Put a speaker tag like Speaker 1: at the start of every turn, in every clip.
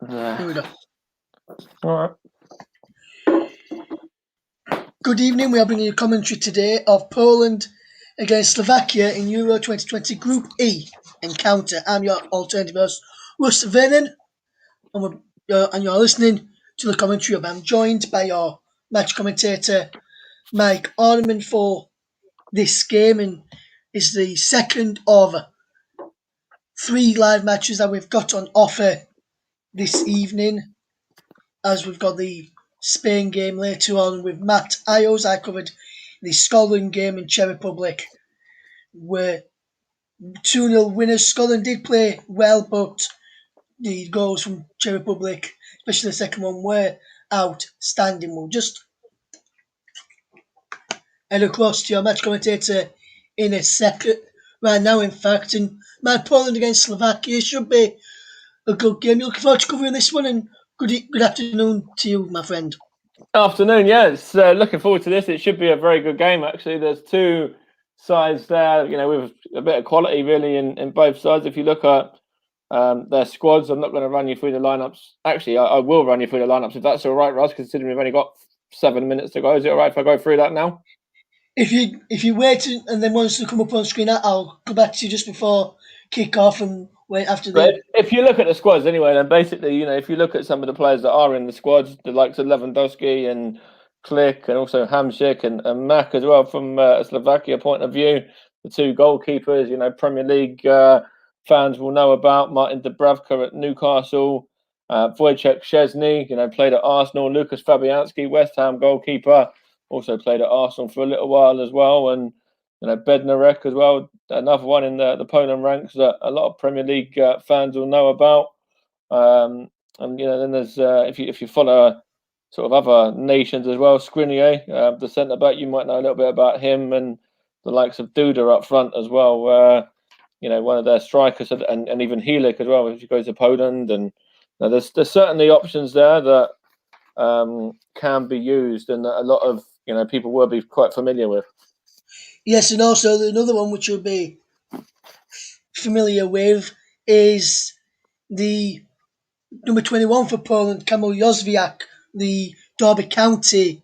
Speaker 1: Here we go.
Speaker 2: All right.
Speaker 1: Good evening. We are bringing you commentary today of Poland against Slovakia in Euro 2020 Group E encounter. I'm your alternative host, Russ Vernon, and you're listening to the commentary of. I'm joined by your match commentator, Mike Orneman, for this game, and it's the second of 3 live matches that we've got on offer this evening, as we've got the Spain game later on with Matt Ios. I covered the Scotland game in Czech Republic, where 2-0 winners. Scotland did play well, but the goals from Czech Republic, especially the second one, were outstanding. We'll just head across to your match commentator in a second. Right now, in fact, and my Poland against Slovakia should be a good game. You're looking forward to covering this one, and good afternoon to you, my friend.
Speaker 2: Afternoon, yes. Looking forward to this. It should be a very good game, actually. There's two sides there, with a bit of quality, really, in both sides. If you look at their squads, I'm not going to run you through the lineups. Actually, I will run you through the lineups, if that's all right, Russ, considering we've only got 7 minutes to go. Is it all right if I go through that now?
Speaker 1: If you wait and then once they come up on screen, I'll go back to you just before kick off and wait after
Speaker 2: But
Speaker 1: the.
Speaker 2: if you look at the squads anyway, then basically, if you look at some of the players that are in the squads, the likes of Lewandowski and Klich and also Hamsik and Mack as well, from a Slovakia point of view, the two goalkeepers, Premier League fans will know about Martin Dubravka at Newcastle, Wojciech Szczesny, played at Arsenal, Lucas Fabianski, West Ham goalkeeper, also played at Arsenal for a little while as well, and Bednarek as well, another one in the Poland ranks that a lot of Premier League fans will know about. And then there's if you follow sort of other nations as well, Skriniar, the centre back, you might know a little bit about him, and the likes of Duda up front as well. One of their strikers, and even Helik as well, if you go to Poland. And there's certainly options there that can be used, and that a lot of people will be quite familiar with.
Speaker 1: Yes, and also another one which you'll be familiar with is the number 21 for Poland, Kamil Józwiak, the Derby County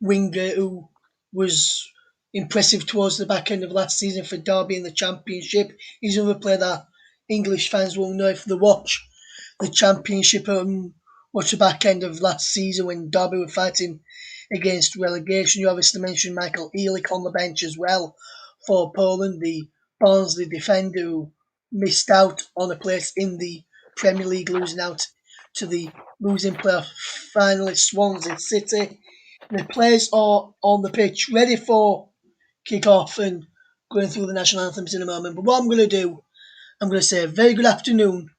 Speaker 1: winger who was impressive towards the back end of last season for Derby in the Championship. He's another player that English fans will know if they watch the Championship and watch the back end of last season when Derby were fighting against relegation. You obviously mentioned Michael Helik on the bench as well for Poland, the Barnsley defender who missed out on a place in the Premier League, losing out to the losing playoff finalist Swansea City. The players are on the pitch, ready for kick-off and going through the national anthems in a moment. But what I'm going to do, I'm going to say a very good afternoon.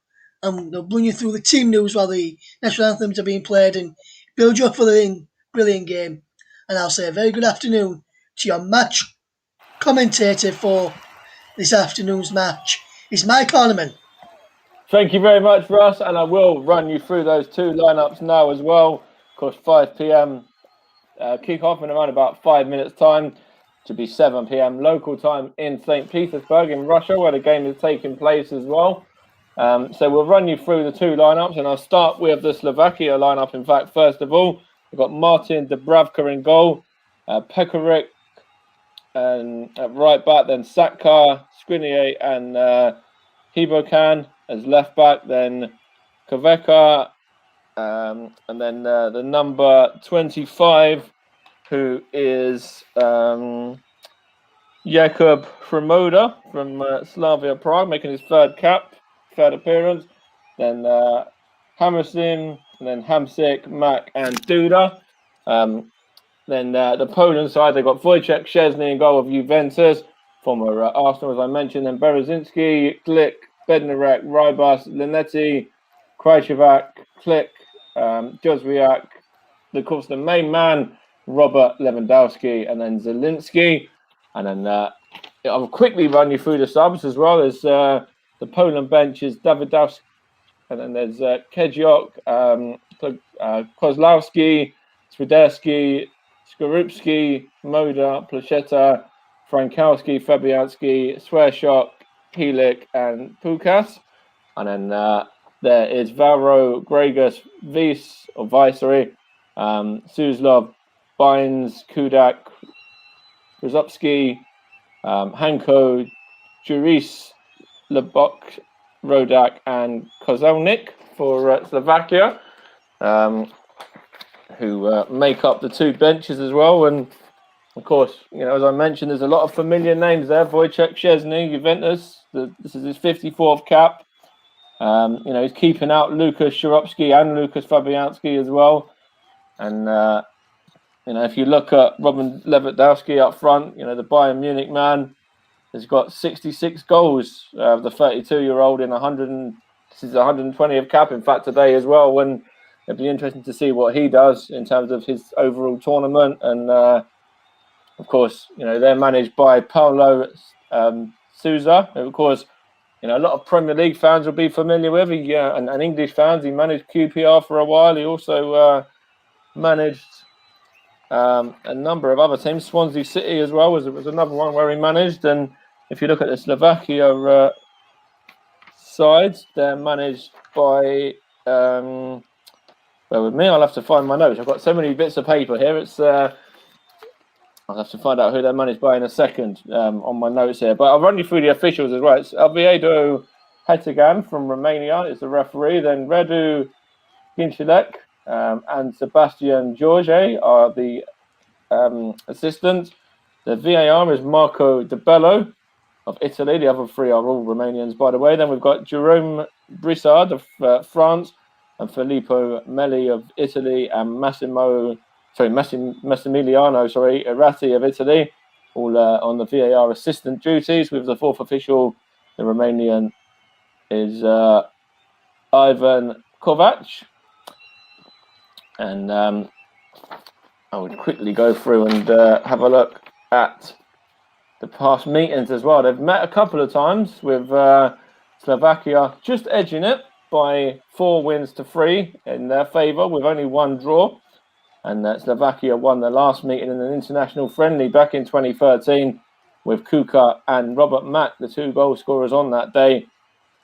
Speaker 1: I'm going to bring you through the team news while the national anthems are being played and build you up for the brilliant game. And I'll say a very good afternoon to your match commentator for this afternoon's match. It's Mike Orneman.
Speaker 2: Thank you very much, Russ, and I will run you through those two lineups now as well. Of course, 5 p.m. Kick-off in around about 5 minutes' time, to be 7 p.m. local time in St. Petersburg in Russia, where the game is taking place as well. So we'll run you through the two lineups, and I'll start with the Slovakia lineup. In fact, first of all, we've got Martin Dubravka in goal, Pekarik and at right back, then Sakar, Skriniar and Hibokan as left back, then Koveka, and then the number 25, who is Jakub Hromoda from Slavia Prague, making his third appearance. Then Hammerslin, and then Hamsik, Mack, and Duda. Then the Poland side, they've got Wojciech Szczesny in goal of Juventus, former Arsenal, as I mentioned. Then Berezinski, Klich, Bednarek, Rybas, Linetti, Krajcevac, Klich, Józwiak, of course, the main man, Robert Lewandowski, and then Zielinski. And then I'll quickly run you through the subs as well. There's the Poland bench is Dawidowski, and then there's Kedziok, Kozlowski, Swiderski, Skorupski, Moda, Placheta, Frankowski, Fabianski, Swearshot, Helik, and Pukas. And then there is Varo, Gregus, Viceroy, Suslov, Bynes, Kudak, Rozupski, Hanko, Juris, Lebok, Rodak, and Kozelnik for Slovakia, who make up the two benches as well. And of course, as I mentioned, there's a lot of familiar names there. Wojciech Szczesny, Juventus. This is his 54th cap. He's keeping out Lukas Szuropski and Lukas Fabianski as well. And if you look at Robin Lewandowski up front, the Bayern Munich man has got 66 goals. The 32-year-old in 120th cap, in fact, today as well. When it'd be interesting to see what he does in terms of his overall tournament. And of course, they're managed by Paulo Sousa, who, of course, a lot of Premier League fans will be familiar with. And English fans. He managed QPR for a while. He also managed a number of other teams. Swansea City as well was another one where he managed. And if you look at the Slovakia sides, they're managed by. Bear with me. I'll have to find my notes. I've got so many bits of paper here. I'll have to find out who they're managed by in a second on my notes here. But I'll run you through the officials as well. It's Oviedo Hetagan from Romania is the referee. Then Radu Ginchilek and Sebastian George are the assistants. The VAR is Marco De Bello of Italy. The other three are all Romanians, by the way. Then we've got Jerome Brissard of France and Filippo Melli of Italy and Massimiliano Errati of Italy, all on the VAR assistant duties. With the fourth official, the Romanian, is Ivan Kovac. And I would quickly go through and have a look at the past meetings as well. They've met a couple of times with Slovakia just edging it by 4 wins to 3 in their favour, with only 1 draw. And Slovakia won the last meeting in an international friendly back in 2013 with Kuka and Robert Mack, the 2 goal scorers on that day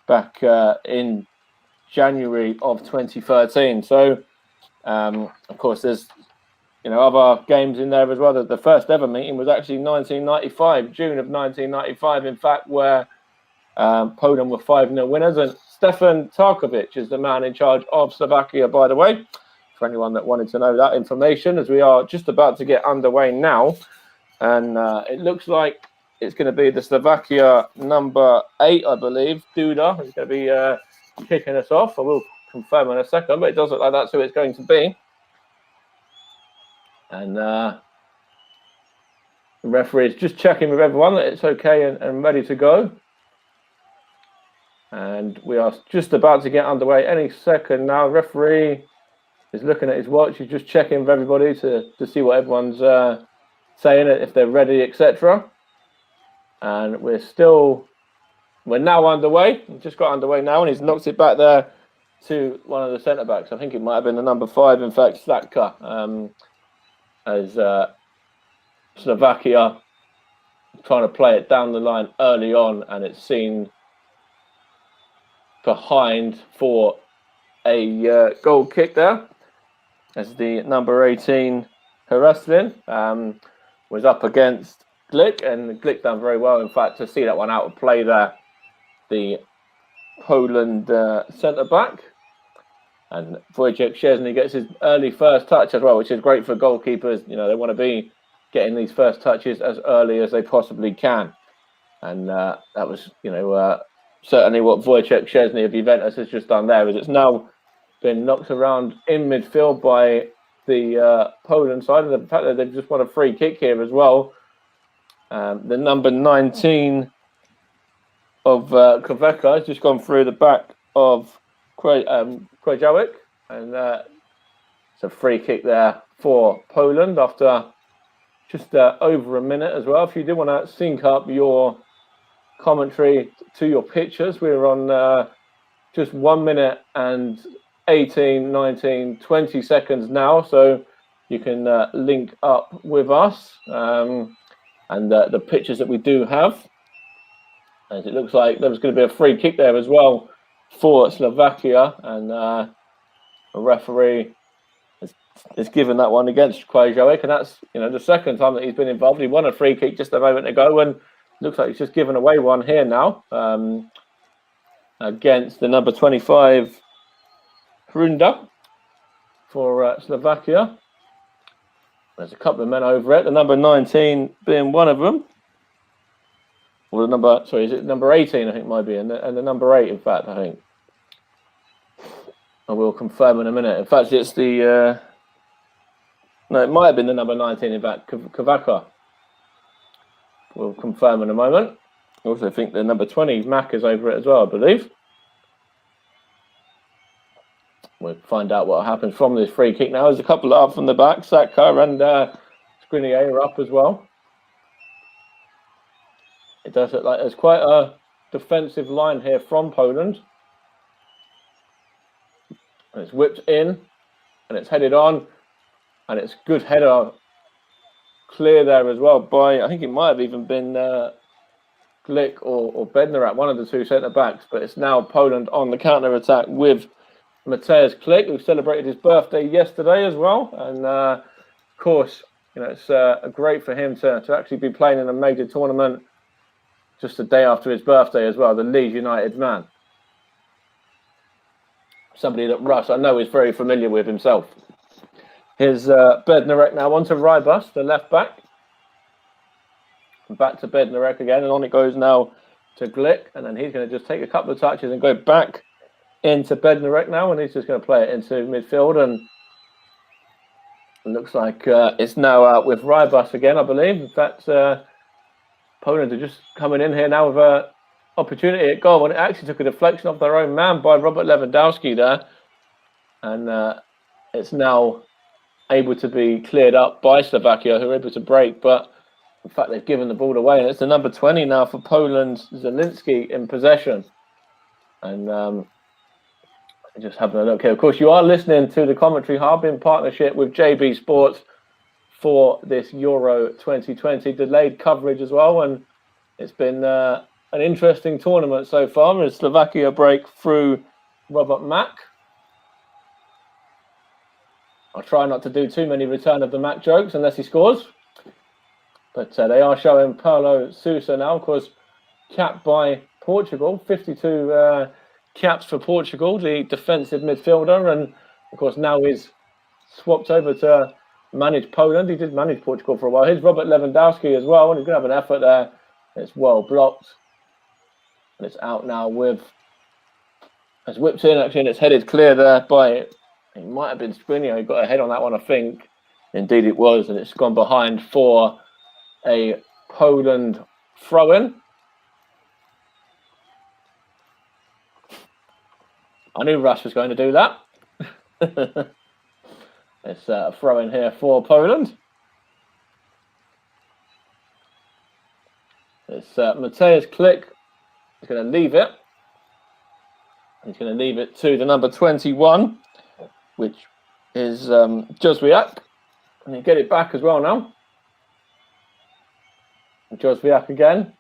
Speaker 2: back in January of 2013. So, of course, there's other games in there as well. The first ever meeting was actually June of 1995, in fact, where Poland were 5-0 winners. And Stefan Tarkovic is the man in charge of Slovakia, by the way, for anyone that wanted to know that information, as we are just about to get underway now. And it looks like it's going to be the Slovakia number 8, I believe, Duda, who's going to be kicking us off. I will confirm in a second, but it does look like that's who it's going to be. And the referee is just checking with everyone that it's okay and ready to go. And we are just about to get underway any second now. The referee is looking at his watch. He's just checking with everybody to see what everyone's saying, if they're ready, etc. And we're now underway. We've just got underway now, and he's knocked it back there to one of the centre backs. I think it might have been the number 5, in fact, Slatka, as Slovakia trying to play it down the line early on, and it's seen behind for a goal kick there, as the number 18 Haraslin was up against Glick, and Glick done very well, in fact, to see that one out of play there, the Poland centre back. And Wojciech Szczesny gets his early first touch as well, which is great for goalkeepers. They want to be getting these first touches as early as they possibly can. And that was, certainly what Wojciech Szczesny of Juventus has just done there, is it's now been knocked around in midfield by the Poland side. And the fact that they've just won a free kick here as well. The number 19 of Koveka has just gone through the back of Krajewicz, and it's a free kick there for Poland after just over a minute as well. If you do want to sync up your commentary to your pictures, we're on just 1 minute and 18, 19, 20 seconds now, so you can link up with us and the pictures that we do have, as it looks like there was going to be a free kick there as well for Slovakia, and a referee has given that one against Kwajovic, and that's the second time that he's been involved. He won a free kick just a moment ago, and looks like he's just given away one here now against the number 25 Hrunda for Slovakia. There's a couple of men over it, the number 19 being one of them. Or is it number 18, I think might be, and the number 8, in fact, I think. I will confirm in a minute. In fact, it's the... no, it might have been the number 19, in fact, Kavaka. We'll confirm in a moment. I also think the number 20, Mac, is over it as well, I believe. We'll find out what happens from this free kick now. There's a couple up from the back. Saka and Skriniar are up as well. It does look like there's quite a defensive line here from Poland. And it's whipped in and it's headed on. And it's good header clear there as well by, I think it might have even been Glick or Bednarak, one of the two centre-backs. But it's now Poland on the counter-attack with Mateusz Klich, who celebrated his birthday yesterday as well. And of course, it's great for him to actually be playing in a major tournament just a day after his birthday as well, the Leeds United man. Somebody that Russ, I know, is very familiar with himself. Here's Bednarek now onto Rybus, the left back. Back to Bednarek again, and on it goes now to Glick, and then he's going to just take a couple of touches and go back into Bednarek now, and he's just going to play it into midfield, and it looks like it's now out with Rybus again, I believe. In fact, Poland are just coming in here now with an opportunity at goal, and it actually took a deflection off their own man by Robert Lewandowski there, and it's now able to be cleared up by Slovakia, who are able to break, but in fact they've given the ball away, and it's the number 20 now for Poland, Zielinski, in possession. And just having a look here. Of course, you are listening to the Commentary Hub in partnership with JB Sports for this Euro 2020 delayed coverage as well, and it's been an interesting tournament so far as Slovakia break through Robert Mack. I'll try not to do too many return of the Mac jokes unless he scores. But they are showing Paulo Sousa now, of course, capped by Portugal. 52 caps for Portugal, the defensive midfielder. And, of course, now he's swapped over to manage Poland. He did manage Portugal for a while. Here's Robert Lewandowski as well. And he's going to have an effort there. It's well blocked. And it's out now with... It's whipped in, actually, and it's headed clear there by... It might have been Skriniar. He got a head on that one, I think. Indeed it was, and it's gone behind for a Poland throw-in. I knew Russ was going to do that. It's a throw-in here for Poland. It's Mateusz Klich. He's going to leave it. He's going to leave it to the number 21. Which is Jozwiak. And you get it back as well now. Jozwiak again.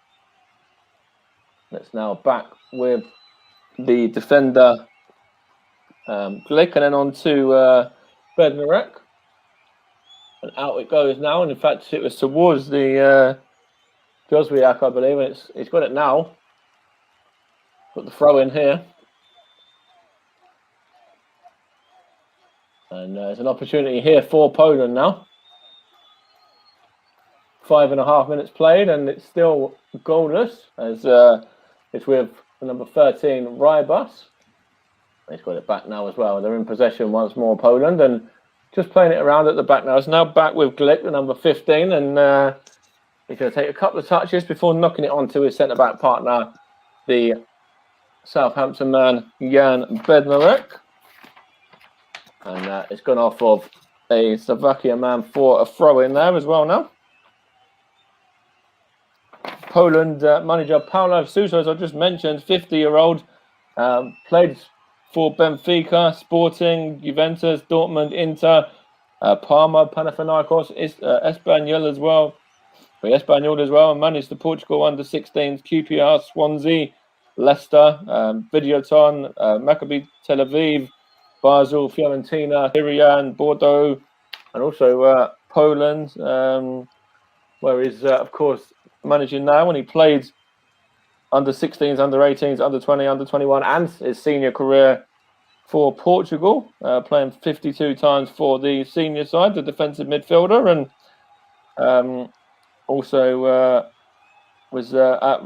Speaker 2: It's now back with the defender Glick, and then on to Bednarek. And out it goes now. And in fact, it was towards the Jozwiak, I believe. And he's got it now. Got the throw in here. And there's an opportunity here for Poland now. 5.5 minutes played, and it's still goalless as it's with the number 13, Rybus. He's got it back now as well. They're in possession once more, Poland, and just playing it around at the back now. It's now back with Glick, the number 15, and he's going to take a couple of touches before knocking it onto his centre-back partner, the Southampton man, Jan Bednarek. And it's gone off of a Slovakia man for a throw-in there as well now. Poland manager Paulo Sousa, as I just mentioned, 50-year-old, played for Benfica, Sporting, Juventus, Dortmund, Inter, Parma, Panathinaikos, Espanyol as well. And managed the Portugal under-16s, QPR, Swansea, Leicester, Videoton, Maccabi Tel Aviv, Basel, Fiorentina, Syrian, Bordeaux, and also Poland, where he's, of course, managing now. When he played under 16s, under 18s, under 20, under 21, and his senior career for Portugal, playing 52 times for the senior side, the defensive midfielder, and also was at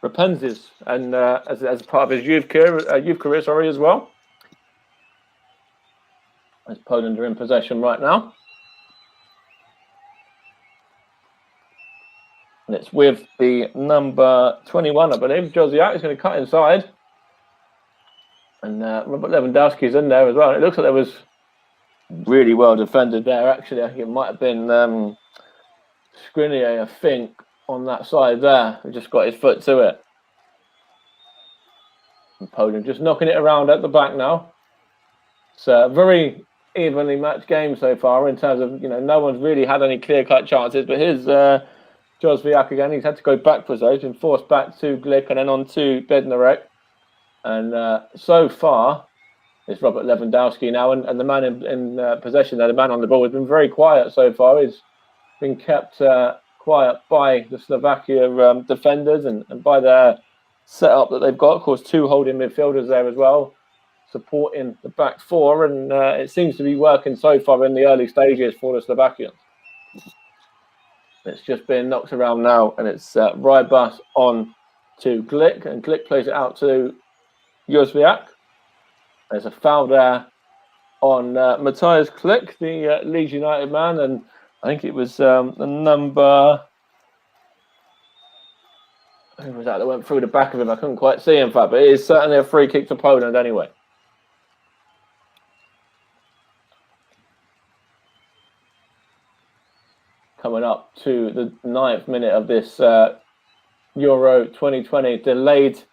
Speaker 2: Rapenzis, and as part of his youth career, as well. As Poland are in possession right now. And it's with the number 21, I believe. Josiak is going to cut inside. And Robert Lewandowski's in there as well. It looks like there was really well defended there, actually. I think it might have been Skriniar, I think, on that side there. He just got his foot to it. And Poland just knocking it around at the back now. It's a very evenly matched game so far in terms of, no one's really had any clear-cut chances. But here's Josviak again. He's had to go backwards, though. He's been forced back to Glick and then on to Bednarek. And so far, it's Robert Lewandowski now. And the man in possession there, the man on the ball, has been very quiet so far. He's been kept quiet by the Slovakia defenders and by their setup that they've got. Of course, two holding midfielders there as well, supporting the back four. And it seems to be working so far in the early stages for the Slovakians. It's just been knocked around now, and it's Rybus on to Glick, and Glick plays it out to Josviak. There's a foul there on Matthias Glick, the Leeds United man, and I think it was the number. Who was that went through the back of him? I couldn't quite see, in fact, but it is certainly a free kick to Poland anyway. Coming up to the 9th minute of this Euro 2020, delayed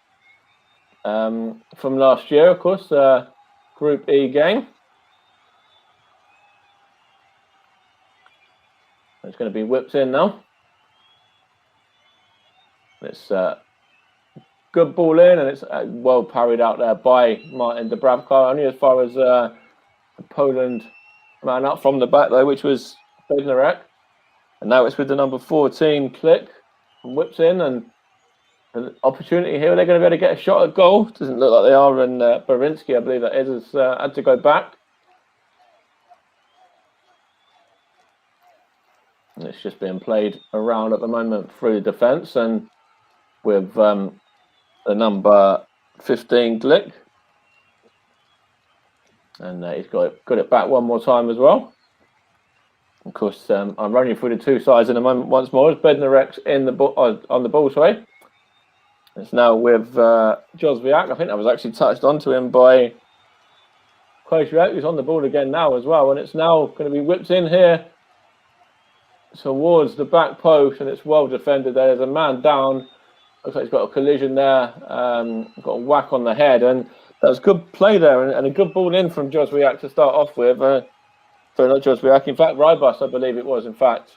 Speaker 2: from last year, of course, Group E game. It's going to be whipped in now. It's good ball in, and it's well parried out there by Martin Dubravka, only as far as the Poland man up from the back, though, which was Bednarek. And now it's with the number 14, Glick, and whips in, and an opportunity here. They're going to be able to get a shot at goal. Doesn't look like they are, and Barinsky, I believe that is, has had to go back. And it's just being played around at the moment through the defence, and with the number 15, Glick. And he's got it back one more time as well. Of course, I'm running through the two sides in a moment once more. As Bednarek's on the ball, sorry. It's now with Josviak. I think that was actually touched onto him by Krzyzewski, who's on the ball again now as well. And it's now going to be whipped in here towards the back post, and it's well defended there. There's a man down. Looks like he's got a collision there. Got a whack on the head. And that was good play there, and a good ball in from Josviak to start off with. Sorry, not Josviak. In fact, Rybus, I believe it was, in fact,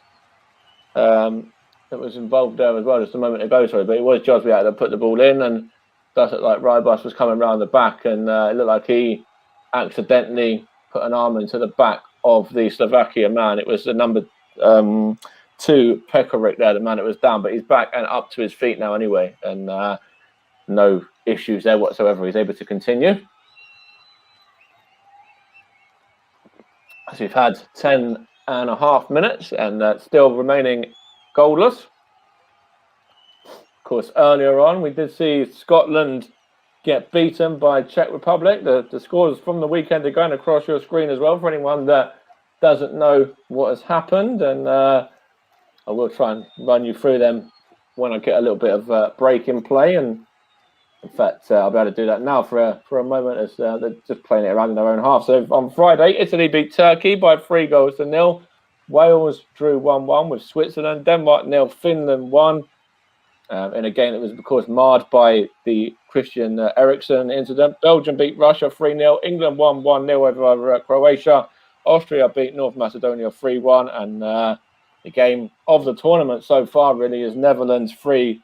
Speaker 2: that was involved there as well just a moment ago, sorry. But it was Josviak that put the ball in, and it does look like Rybus was coming around the back, and it looked like he accidentally put an arm into the back of the Slovakia man. It was the number 2, Pekarik there, the man that was down, but he's back and up to his feet now anyway, and no issues there whatsoever. He's able to continue. So we've had 10.5 minutes and still remaining goalless. Of course, earlier on, we did see Scotland get beaten by Czech Republic. The scores from the weekend are going across your screen as well for anyone that doesn't know what has happened. And I will try and run you through them when I get a little bit of break in play. And in fact, I'll be able to do that now for a moment as they're just playing it around in their own half. So on Friday, Italy beat Turkey by 3-0. Wales drew 1-1 with Switzerland. Denmark 0, Finland 1. In a game that was, of course, marred by the Christian Eriksen incident. Belgium beat Russia 3-0. England won 1-0 over Croatia. Austria beat North Macedonia 3-1. And the game of the tournament so far really is Netherlands 3,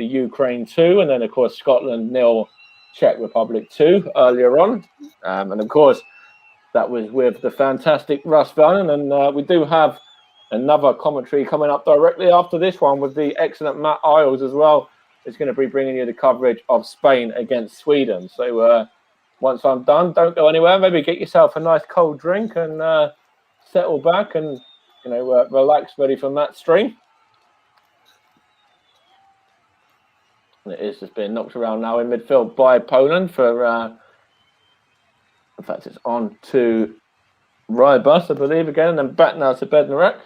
Speaker 2: the Ukraine 2, and then, of course, Scotland 0, Czech Republic 2 earlier on. And, of course, that was with the fantastic Russ Vernon. And we do have another commentary coming up directly after this one with the excellent Matt Isles as well. It's going to be bringing you the coverage of Spain against Sweden. So once I'm done, don't go anywhere. Maybe get yourself a nice cold drink and settle back and, relax, ready for Matt's stream. And it is just being knocked around now in midfield by Poland for, in fact, it's on to Rybus, I believe, again, and then back now to Bednarek.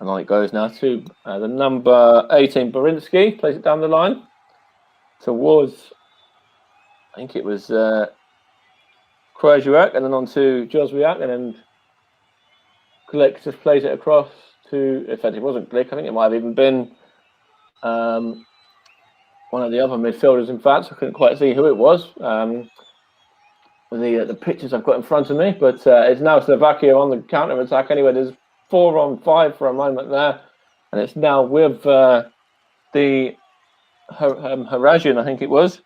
Speaker 2: And on it goes now to the number 18, Borinsky, plays it down the line towards, I think it was Krajewak, and then on to Jozwiak, and then Glick just plays it across to, in fact, it wasn't Glick, I think it might have even been one of the other midfielders, in fact. I couldn't quite see who it was. The pictures I've got in front of me, but it's now Slovakia on the counter-attack anyway. There's 4-on-5 for a moment there, and it's now with the Harajian, I think it was.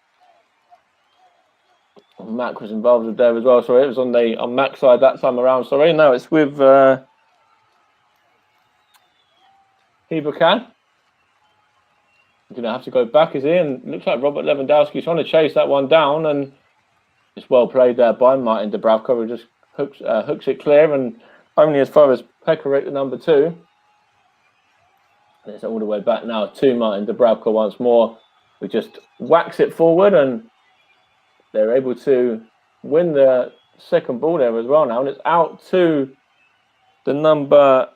Speaker 2: Mac was involved there as well. Sorry, it was on Mac's side that time around. Sorry, no, it's with Heberkan. Going to have to go back, is he? And it looks like Robert Lewandowski's trying to chase that one down, and it's well played there by Martin Dubravka, who just hooks it clear, and only as far as Pekarik, the number 2. And it's all the way back now to Martin Dubravka once more. We just whacks it forward, and they're able to win the second ball there as well now, and it's out to the number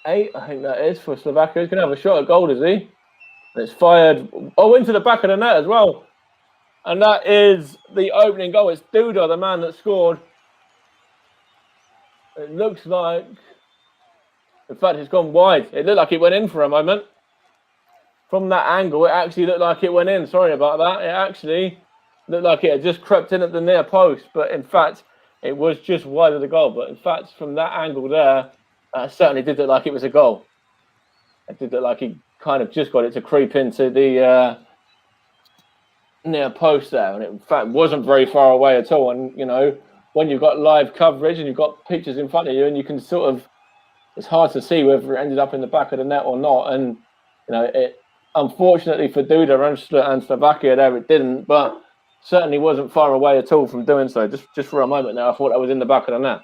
Speaker 2: 8, I think that is, for Slovakia. He's going to have a shot at goal, is he? And it's fired, into the back of the net as well. And that is the opening goal. It's Duda, the man that scored. It looks like, in fact, it's gone wide. It looked like it went in for a moment. From that angle, it actually looked like it went in. Sorry about that. It actually looked like it had just crept in at the near post. But in fact, it was just wide of the goal. But in fact, from that angle there, certainly did look like it was a goal. It did look like he kind of just got it to creep into the near post there. And it, in fact, wasn't very far away at all. And, when you've got live coverage and you've got pictures in front of you and you can sort of, it's hard to see whether it ended up in the back of the net or not. And, it unfortunately for Duda and Slovakia there, it didn't, but certainly wasn't far away at all from doing so. Just for a moment now, I thought that was in the back of the net.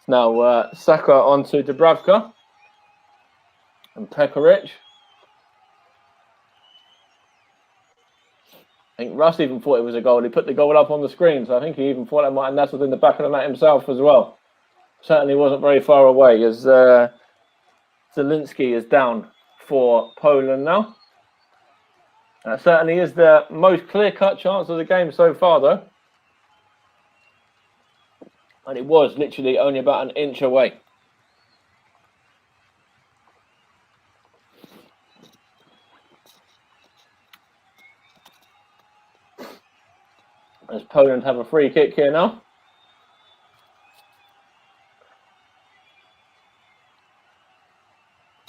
Speaker 2: Now, Saka onto Dubravka and Pekarik. I think Russ even thought it was a goal. He put the goal up on the screen, so I think he even thought that might have nestled in the back of the net himself as well. Certainly wasn't very far away, as Zielinski is down for Poland now. That certainly is the most clear-cut chance of the game so far, though. And it was literally only about an inch away. As Poland have a free kick here now.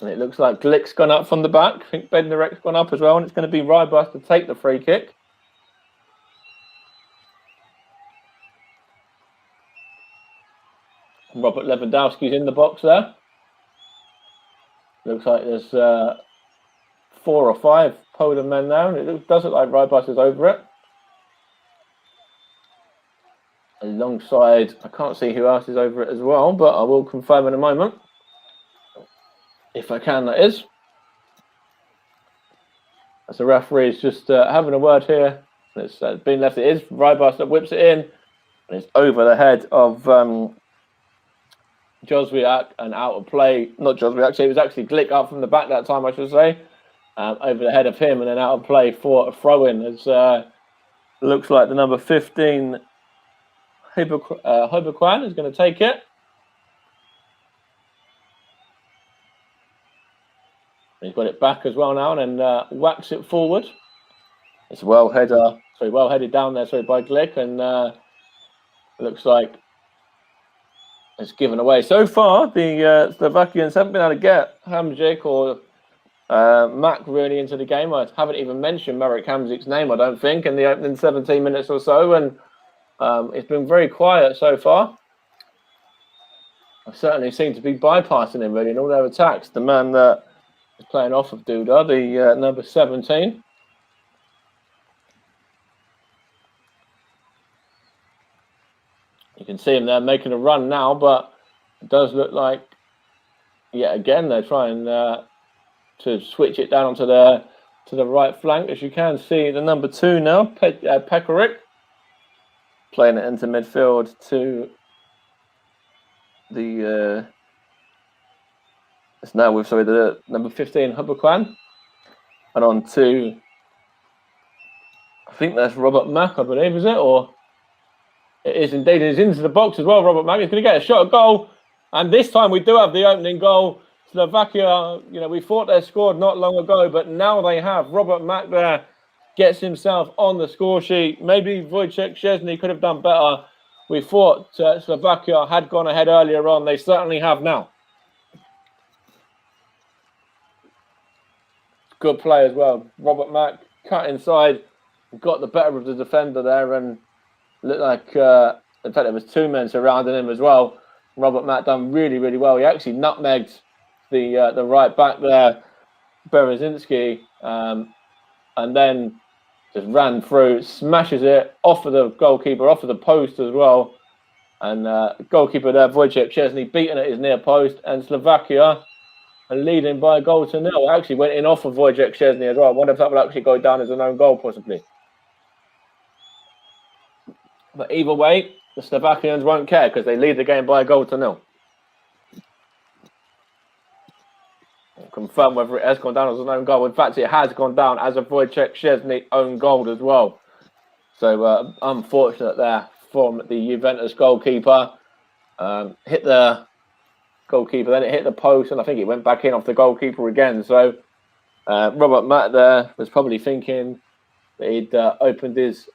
Speaker 2: And it looks like Glick's gone up from the back. I think Bednarek's gone up as well, and it's going to be Rybus to take the free kick. Robert Lewandowski's in the box there. Looks like there's 4 or 5 Poland men there, and it does look like Rybus is over it. Alongside, I can't see who else is over it as well, but I will confirm in a moment. If I can, that is. As the referee is just having a word here. It's been left, it is Rybus that whips it in. And it's over the head of Jozwiak and out of play. Not Jozwiak, actually, it was actually Glick up from the back that time, I should say. Over the head of him and then out of play for a throw-in. As looks like the number 15, Hobekwan, is going to take it. He's got it back as well now and whacks it forward. It's well headed down there, by Glick, and looks like it's given away. So far, the Slovakians haven't been able to get Hamzik or Mac really into the game. I haven't even mentioned Marek Hamzik's name, I don't think, in the opening 17 minutes or so, and it's been very quiet so far. I certainly seem to be bypassing him really in all their attacks. The man that is playing off of Duda, the number 17. You can see him there making a run now, but it does look like, yet again, they're trying to switch it down onto the right flank. As you can see, the number 2 now, Pekarik, playing it into midfield to the it's now with the number 15 Hubakwan, and on to, I think that's Robert Mack, I believe, is it? Or it is indeed. It's into the box as well. Robert Mack is going to get a shot at goal, and this time we do have the opening goal. Slovakia, we thought they scored not long ago, but now they have. Robert Mack there gets himself on the score sheet. Maybe Wojciech Szczesny could have done better. We thought Slovakia had gone ahead earlier on. They certainly have now. Good play as well. Robert Mack cut inside, got the better of the defender there, and looked like, in fact, there was 2 men surrounding him as well. Robert Mack done really, really well. He actually nutmegged the right back there, Berezinski, and then just ran through, smashes it off of the goalkeeper, off of the post as well. And goalkeeper there, Wojciech Szczesny, beaten at his near post, and Slovakia are leading by a goal to 0. Actually went in off of Wojciech Szczesny as well. I wonder if that will actually go down as an own goal, possibly. But either way, the Slovakians won't care because they lead the game by a goal to 0. I'll confirm whether it has gone down as an own goal. In fact, it has gone down as a Wojciech Szczesny own goal as well. So unfortunate there from the Juventus goalkeeper. Hit the goalkeeper, then it hit the post, and I think it went back in off the goalkeeper again. So Robert Mack there was probably thinking that he'd opened his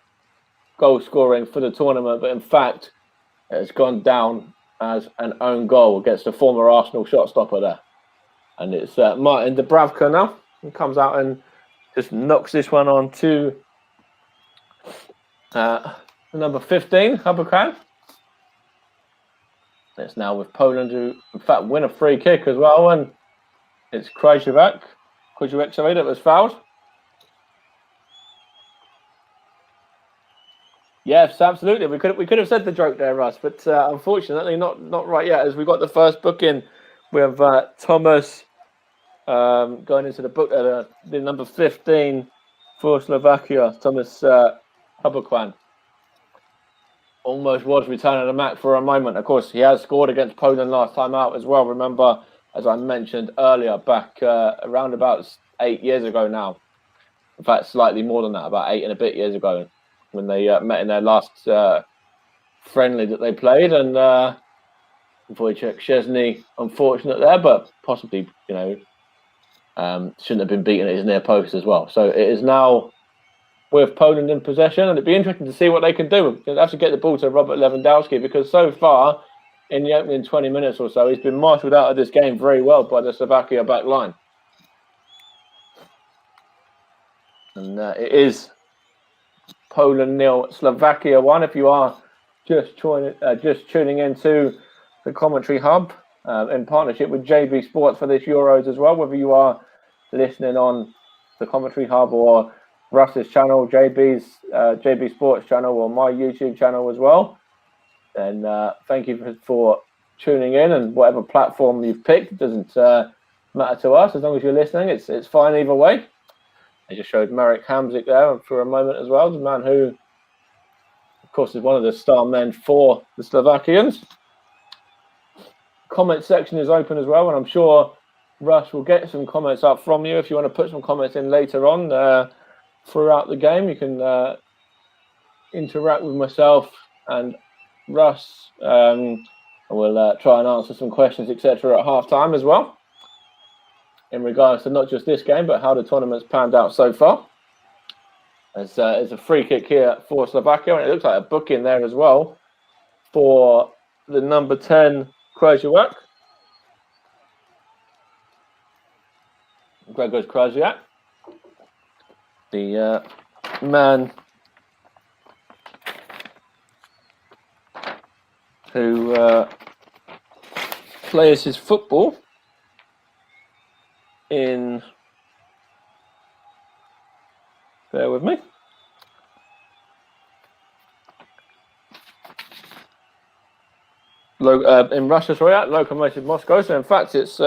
Speaker 2: goal scoring for the tournament, but in fact it has gone down as an own goal against the former Arsenal shot stopper there. And it's Martin Dubravka now. He comes out and just knocks this one on to number 15, Hubakwan. It's now with Poland, who in fact win a free kick as well, and it's Krajewek, that was fouled. Yes, absolutely. We could have said the joke there, Russ, but unfortunately not right yet, as we got the first booking with Thomas going into the book, the number 15 for Slovakia, Thomas Hubakwan. Almost was returning the Mac for a moment. Of course, he has scored against Poland last time out as well. Remember, as I mentioned earlier, back around about 8 years ago now. In fact, slightly more than that, about 8 and a bit years ago, when they met in their last friendly that they played. And Wojciech Szczesny, unfortunate there, but possibly, shouldn't have been beaten at his near post as well. So it is now with Poland in possession, and it'd be interesting to see what they can do. They'll have to get the ball to Robert Lewandowski, because so far, in the opening 20 minutes or so, he's been marshalled out of this game very well by the Slovakia back line. And it is Poland 0, Slovakia 1. If you are just tuning into the commentary hub in partnership with JB Sports for this Euros as well, whether you are listening on the commentary hub or Russ's channel, JB Sports channel, or my YouTube channel as well, then thank you for tuning in, and whatever platform you've picked, it doesn't matter to us as long as you're listening. It's fine either way. I just showed Marek Hamzik there for a moment as well, the man who, of course, is one of the star men for the Slovakians. Comment section is open as well, and I'm sure Russ will get some comments up from you if you want to put some comments in later on. Throughout the game, you can interact with myself and Russ. We'll try and answer some questions, etc., at half-time as well, in regards to not just this game, but how the tournament's panned out so far. There's a free kick here for Slovakia, and it looks like a booking there as well for the number 10, Krajewek. Grzegorz Krasiak, the man who plays his football in, bear with me, in Russia, sorry, at Lokomotiv Moscow. So in fact, it's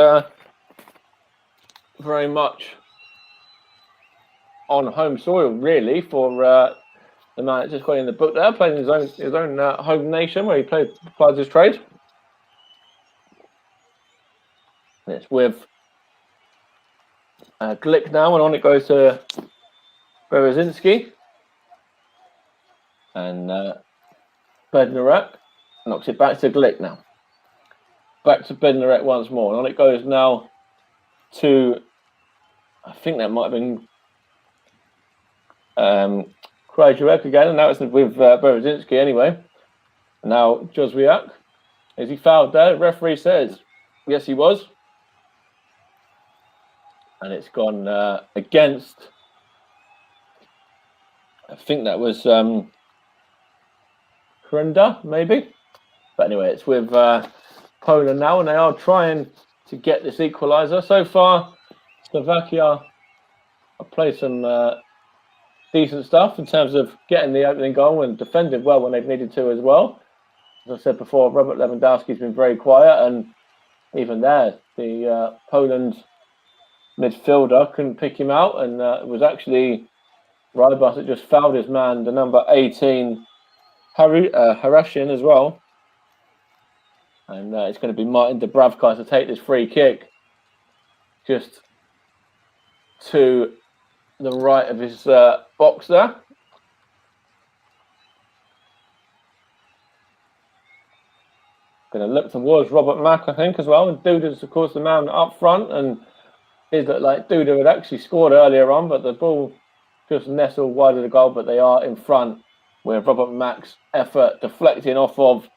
Speaker 2: very much on home soil, really, for the man that just got in the book there, playing his own home nation where he applied his trade. And it's with Glick now, and on it goes to Berezinski. And Bednarek knocks it back to Glick now. Back to Bednarek once more. And on it goes now to, I think that might have been Krajurek again, and now it's with Berezinski anyway. And now Jozwiak. Is he fouled there? The referee says yes, he was. And it's gone against, I think that was Krenda, maybe. But anyway, it's with Poland now, and they are trying to get this equaliser. So far, Slovakia have played some decent stuff in terms of getting the opening goal and defended well when they've needed to as well. As I said before, Robert Lewandowski's been very quiet, and even there, the Poland midfielder couldn't pick him out, and it was actually Rybas that just fouled his man, the number 18, Harashin as well. And it's going to be Martin Dubravka to take this free kick just to the right of his box there. Going to look towards Robert Mack, I think, as well. And Duda's, of course, the man up front. And it looked like Duda had actually scored earlier on, but the ball just nestled wide of the goal. But they are in front with Robert Mack's effort deflecting off of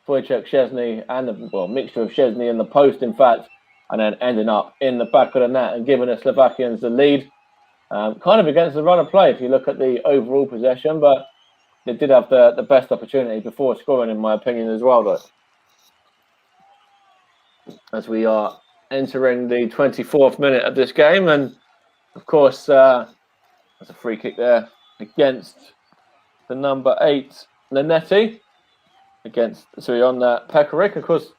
Speaker 2: Wojciech Szczesny and the mixture of Szczesny and the post, in fact, and then ending up in the back of the net and giving the Slovakians the lead. Kind of against the run of play if you look at the overall possession, but they did have the best opportunity before scoring, in my opinion, as well, though. As we are entering the 24th minute of this game, and of course, there's a free kick there against the number 8, Linetti, against Pekarik. Of course,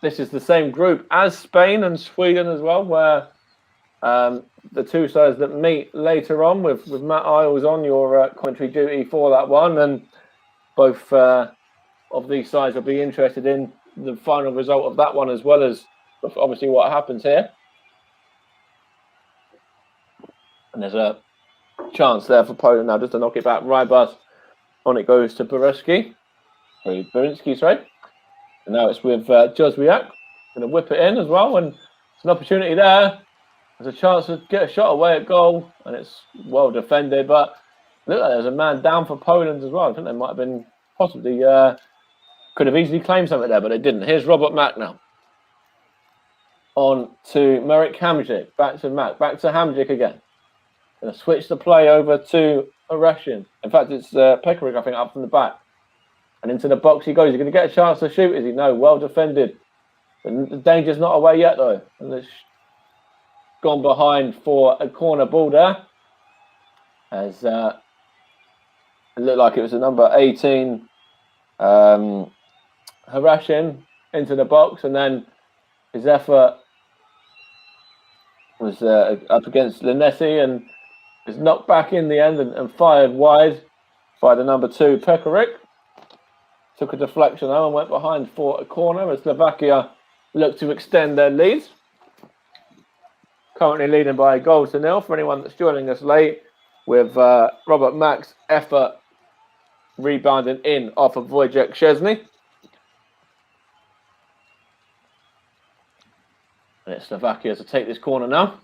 Speaker 2: this is the same group as Spain and Sweden as well, where the two sides that meet later on with Matt Isles on your commentary duty for that one, and both of these sides will be interested in the final result of that one, as well as obviously what happens here. And there's a chance there for Poland now just to knock it back. Rybas, on it goes to Berinski, sorry. And now it's with Jozwiak. Going to whip it in as well, and it's an opportunity there. There's a chance to get a shot away at goal, and it's well defended, but look like there's a man down for Poland as well. I think they might have been possibly could have easily claimed something there, but they didn't. Here's Robert Mack now. On to Marek Hamzik. Back to Mack. Back to Hamzik again. Going to switch the play over to Harashin. In fact, it's Pekarik, I think, up from the back. And into the box he goes. He's going to get a chance to shoot, is he? No, well defended. The danger's not away yet, though. And it's gone behind for a corner ball there. As it looked like it was the number 18, Harashin, into the box. And then his effort was up against Linetti and was knocked back in the end and fired wide by the number 2, Pekarik. Took a deflection though and went behind for a corner as Slovakia looked to extend their lead. Currently leading by a goal to nil for anyone that's joining us late, with Robert Mack's effort rebounding in off of Wojciech Szczesny. And it's Slovakia to take this corner now.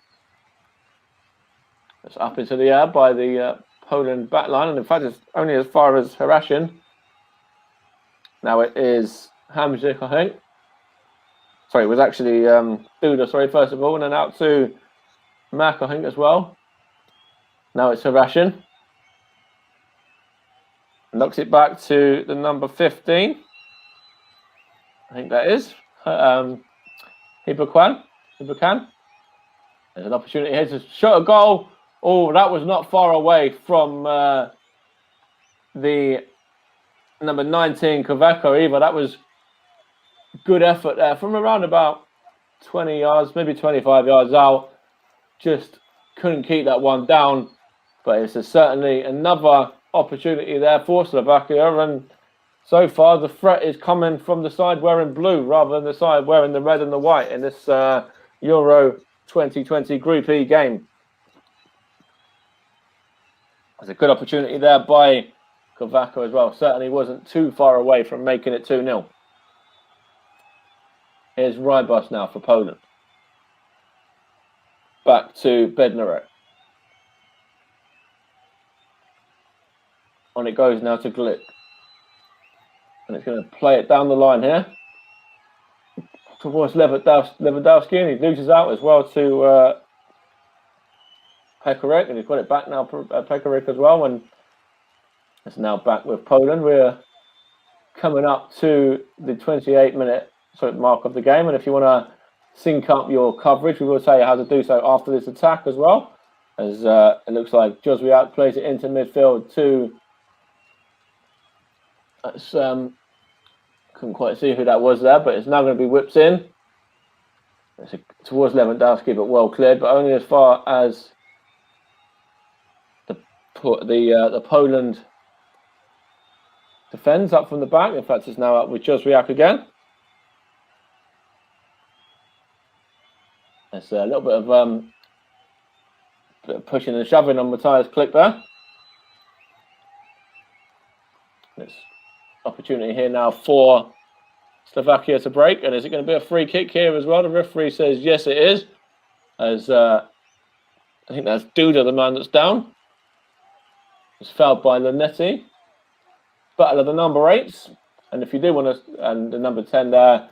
Speaker 2: It's up into the air by the Poland backline, and in fact it's only as far as Harashin. Now it is Hamzik, I think. Sorry, it was actually Duda, first of all, and then out to Mac, I think, as well. Now it's Harashin. Knocks it back to the number 15. I think that is. Hibukan. There's an opportunity here to shot a goal. Oh, that was not far away from the number 19, Kovaco, either. That was good effort there from around about 20 yards, maybe 25 yards out. Just couldn't keep that one down. But it's certainly another opportunity there for Slovakia. And so far, the threat is coming from the side wearing blue rather than the side wearing the red and the white in this Euro 2020 Group E game. There's a good opportunity there by Kovaco as well. Certainly wasn't too far away from making it 2-0. Here's Rybus now for Poland. Back to Bednarek. On it goes now to Glick. And it's going to play it down the line here towards Lewandowski, and he loses out as well to Pekarek, and he's got it back now for Pekarek as well, and it's now back with Poland. We're coming up to the 28-minute mark of the game, and if you want to sync up your coverage, we will tell you how to do so after this attack as well, as it looks like Joswiak plays it into midfield to couldn't quite see who that was there, but it's now going to be whipped in. It's towards Lewandowski, but well cleared, but only as far as the Poland defends up from the back. In fact, it's now up with Joswiak again. There's a little bit of pushing and shoving on Matthias Klick there. It's opportunity here now for Slovakia to break, and is it going to be a free kick here as well? The referee says yes, it is, as I think that's Duda, the man that's down. It's fouled by Lanetti. Battle of the number 8s, and if you do want to, and the number 10 there,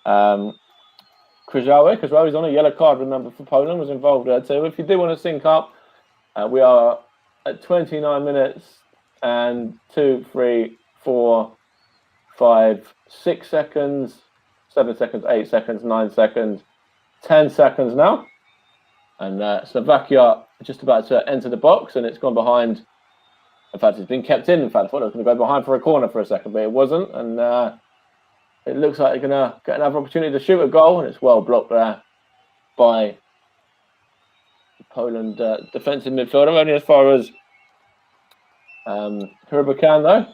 Speaker 2: Krzyżałek as well, he's on a yellow card, remember, for Poland, was involved there too. If you do want to sync up, we are at 29 minutes and 2, 3, 4, 5, 6 seconds, 7 seconds, 8 seconds, 9 seconds, 10 seconds now. And Slovakia just about to enter the box, and it's gone behind. In fact, it's been kept in. In fact, I thought it was going to go behind for a corner for a second, but it wasn't. And it looks like they're going to get another opportunity to shoot a goal, and it's well blocked there by Poland defensive midfielder, only as far as Hribakan though.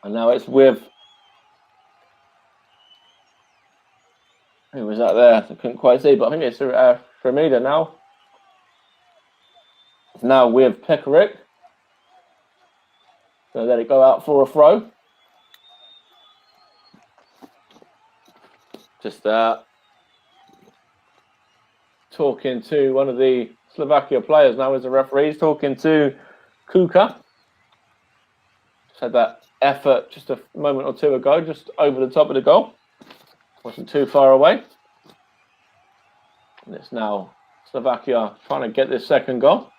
Speaker 2: And now it's with, who was that there? I couldn't quite see, but I think it's Fremida now. It's now with Pekarek. So let it go out for a throw. Just talking to one of the Slovakia players now as the referee. He's talking to Kuka. Just had that effort just a moment or two ago, just over the top of the goal. Wasn't too far away. And it's now Slovakia trying to get this second goal.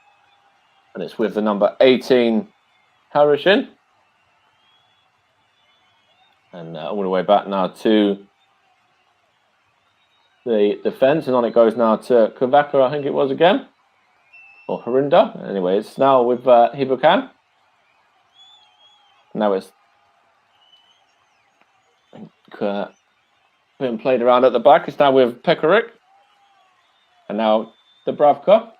Speaker 2: And it's with the number 18, Harashin. And all the way back now to the defence, and on it goes now to Kovaco, I think it was again, or Harinda. Anyway, it's now with Hibukan. Now it's being played around at the back. It's now with Pekarek, and now Dubravka,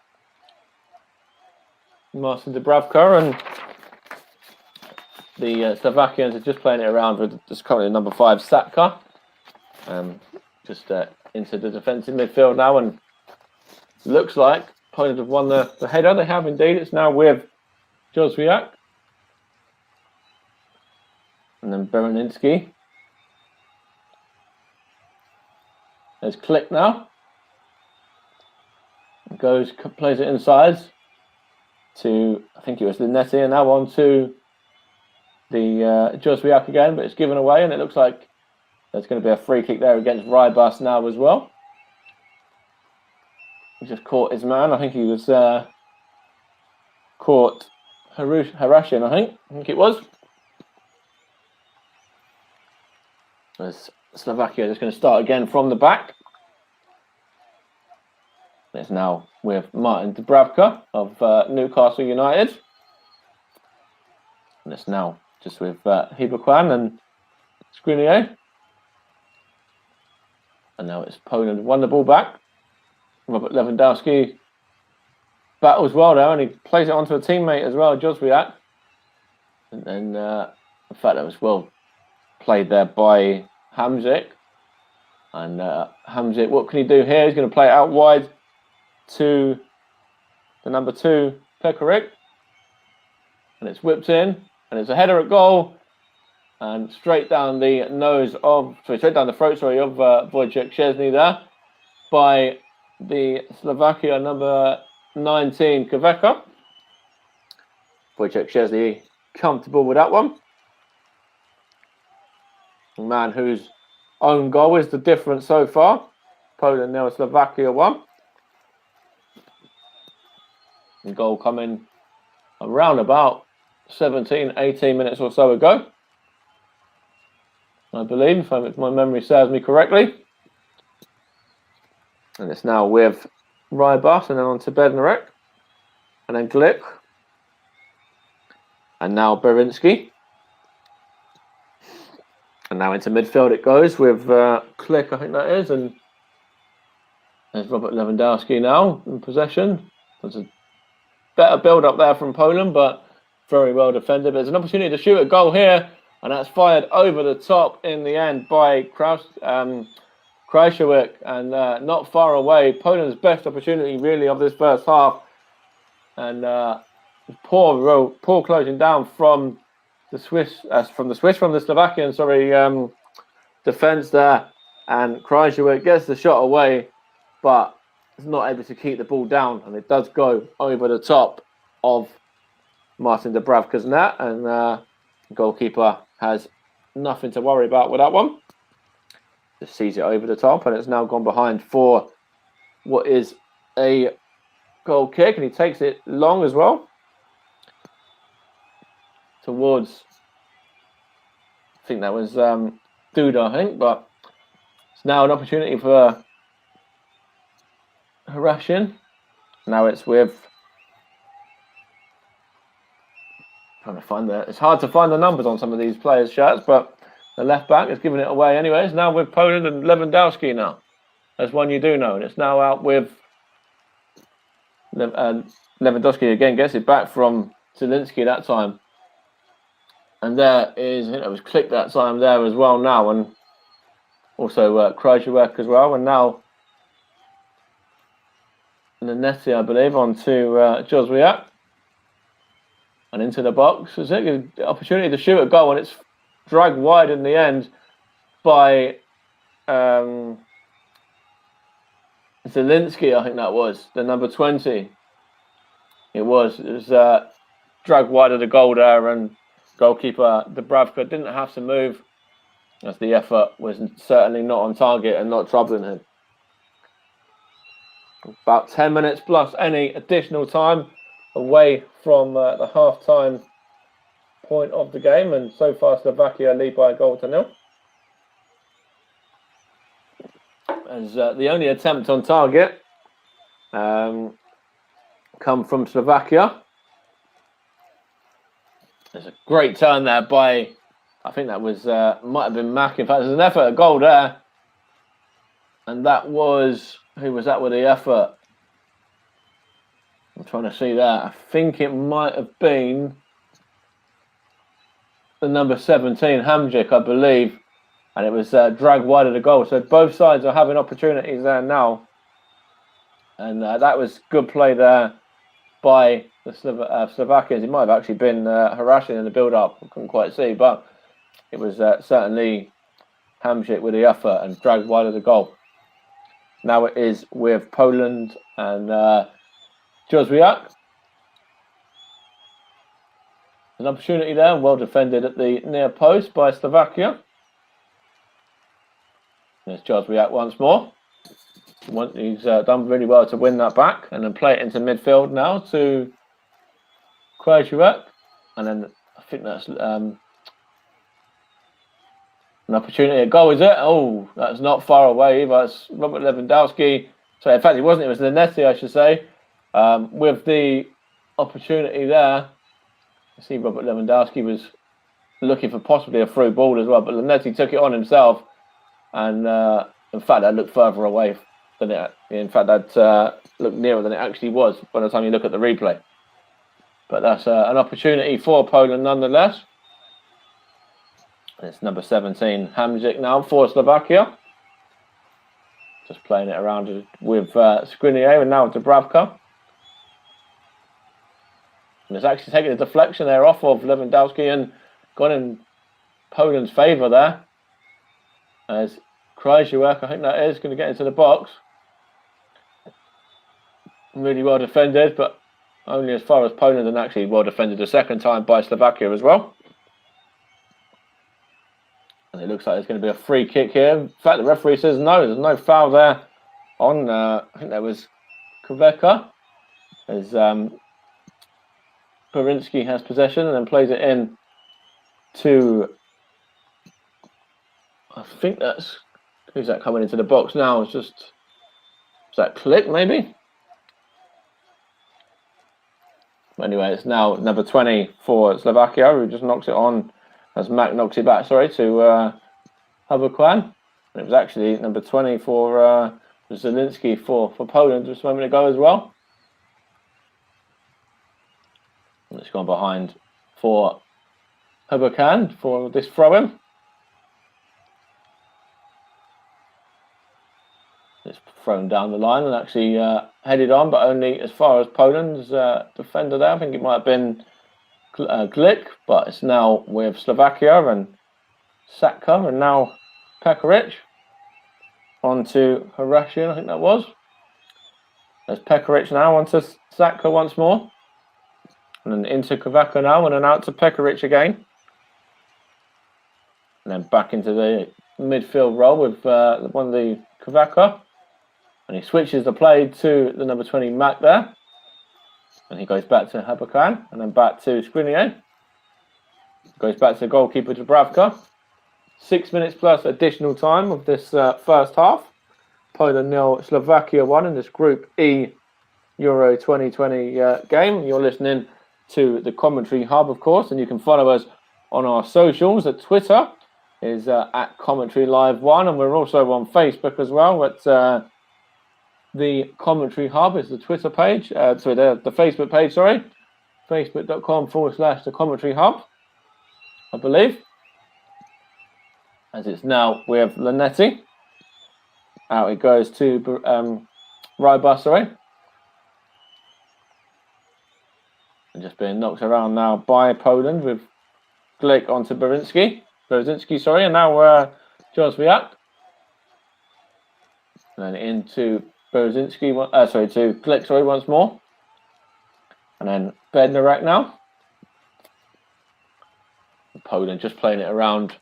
Speaker 2: Marcin Dubravka, and the Slovakians are just playing it around with just currently number 5 Satka, just into the defensive midfield now, and looks like Poland have won the header. They have indeed. It's now with Joswiak. And then Beraninski. There's Klick now. Plays it inside to, I think it was Lanetti, and now on to the Joswiak again, but it's given away, and it looks like there's going to be a free kick there against Rybus now as well. just caught his man. I think he was caught Harashin, I think it was. As Slovakia just going to start again from the back. It's now with Martin Dubravka of Newcastle United. And it's now just with Hibakwan and Skriniar. And now it's Poland won the ball back. Robert Lewandowski battles well there, and he plays it onto a teammate as well, Jozwiak. And then, in fact, that was well played there by Hamzik. And Hamzik, what can he do here? He's going to play it out wide to the number 2, Pekarik. And it's whipped in, and it's a header at goal. And straight down the throat, of Wojciech Szczesny there by the Slovakia number 19, Kveka. Wojciech Szczesny comfortable with that one. A man whose own goal is the difference so far. Poland 0, Slovakia 1. The goal coming around about 17, 18 minutes or so ago, I believe, if my memory serves me correctly. And it's now with Rybus, and then on to Bednarek, and then Glick, and now Berinsky. And now into midfield it goes with Klick, I think that is, and there's Robert Lewandowski now in possession. There's a better build-up there from Poland, but very well defended. There's an opportunity to shoot a goal here, and that's fired over the top in the end by Krajewicz, and not far away. Poland's best opportunity, really, of this first half. And poor closing down from the Slovakian, defence there. And Krajewicz gets the shot away, but is not able to keep the ball down, and it does go over the top of Martin Dubravka's net, and the goalkeeper has nothing to worry about with that one. Just sees it over the top, and it's now gone behind for what is a goal kick, and he takes it long as well towards, I think that was Duda, I think, but it's now an opportunity for Harashin. Now it's with, trying to find it's hard to find the numbers on some of these players' shirts, but the left back is giving it away anyways. Now with Poland and Lewandowski now. That's one you do know, and it's now out with Lewandowski again, gets it back from Zielinski that time. And there is, I think it was Klick that time there as well now, and also Krajewicz as well, and now Nanetti, I believe, on to Jozwiak. And into the box. Is it an opportunity to shoot a goal, and it's dragged wide in the end by Zielinski, I think that was, the number 20. It was dragged wide of the goal there, and goalkeeper Dubravka didn't have to move, as the effort was certainly not on target and not troubling him. About 10 minutes plus any additional time away from the half-time point of the game, and so far Slovakia lead by a goal to nil. As the only attempt on target come from Slovakia. There's a great turn there by, I think that was, might have been Mack. In fact, there's an effort at goal there. And that was, who was that with the effort? I'm trying to see that. I think it might have been the number 17, Hamzik, I believe. And it was dragged wide of the goal. So both sides are having opportunities there now. And that was good play there by the Slovakians. It might have actually been Harashin in the build-up. I couldn't quite see. But it was certainly Hamzik with the effort and dragged wide of the goal. Now it is with Poland and Jozwiak. An opportunity there, well defended at the near post by Slovakia. There's Jozwiak once more. He's done really well to win that back and then play it into midfield now to Krajewak. And then I think that's an opportunity. A goal, is it? Oh, that's not far away either. It's Robert Lewandowski. So, in fact, it wasn't. It was Lanetti, I should say. With the opportunity there, I see Robert Lewandowski was looking for possibly a through ball as well, but Lanetti took it on himself. And, in fact, that looked further away than it. In fact, that looked nearer than it actually was by the time you look at the replay. But that's an opportunity for Poland nonetheless. It's number 17, Hamzik now for Slovakia. Just playing it around with Skriniar and now Dubravka. And it's actually taken a deflection there off of Lewandowski and gone in Poland's favour there. As Krajewak, I think that is, going to get into the box. Really well defended, but only as far as Poland, and actually well defended a second time by Slovakia as well. And it looks like there's going to be a free kick here. In fact, the referee says no, there's no foul there on, I think that was Kveka. As Berinsky has possession and then plays it in to, I think that's, who's that coming into the box now? It's just, is that Click maybe? Anyway, it's now number 20 for Slovakia, who just knocks it on as Mac knocks it back, to Hubakwan. And it was actually number 20 for Zielinski for Poland just a moment ago as well. And it's gone behind for Hubakwan for this throw-in. It's thrown down the line and actually headed on, but only as far as Poland's defender there. I think it might have been Glick, but it's now with Slovakia and Saka and now Pekaric. On to Harashian, I think that was. There's Pekaric now, on to Saka once more. And then into Kveka now, and then out to Pekaric again. And then back into the midfield role with one of the Kveka. And he switches the play to the number 20 Mac there. And he goes back to Habakan and then back to Skriniar. Goes back to goalkeeper Dubravka. 6 minutes plus additional time of this first half. Poland 0, Slovakia 1 in this Group E Euro 2020 game. You're listening to the Commentary Hub, of course, and you can follow us on our socials. At Twitter is at Commentary Live 1, and we're also on Facebook as well. At the Commentary Hub is the Twitter page, the Facebook page, facebook.com/the Commentary Hub, I believe. As it's now with Lanetti. Out it goes to Rybus, And just being knocked around now by Poland with Glick onto Berinsky, and now Jozwiak. And then into Berzinski, to Glick, once more. And then Bednarek now. Poland just playing it around,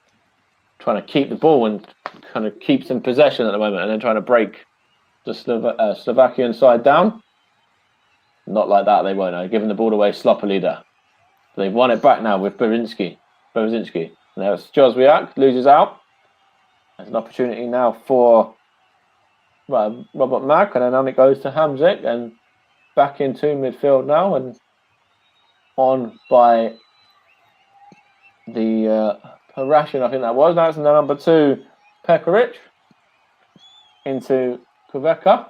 Speaker 2: trying to keep the ball and kind of keeps in possession at the moment, and then trying to break the Slovakian side down. Not like that, they won't. Giving the ball away sloppily there. They've won it back now with Berzinski. Now it's Jozwiak, loses out. There's an opportunity now for Robert Mack, and then it goes to Hamzik, and back into midfield now, and on by the Harashian, I think that was. That's the number 2, Pekaric, into Kveka.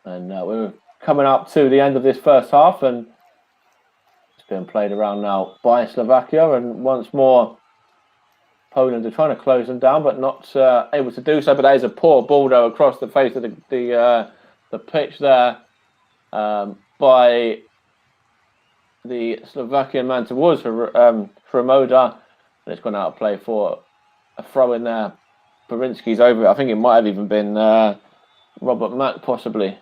Speaker 2: And we're coming up to the end of this first half, and it's being played around now by Slovakia, and once more Poland are trying to close them down, but not able to do so. But that is a poor ball though across the face of the pitch there by the Slovakian man towards Hromoda, and it's gone out of play for a throw in there. Berinsky's over it. I think it might have even been Robert Mack possibly.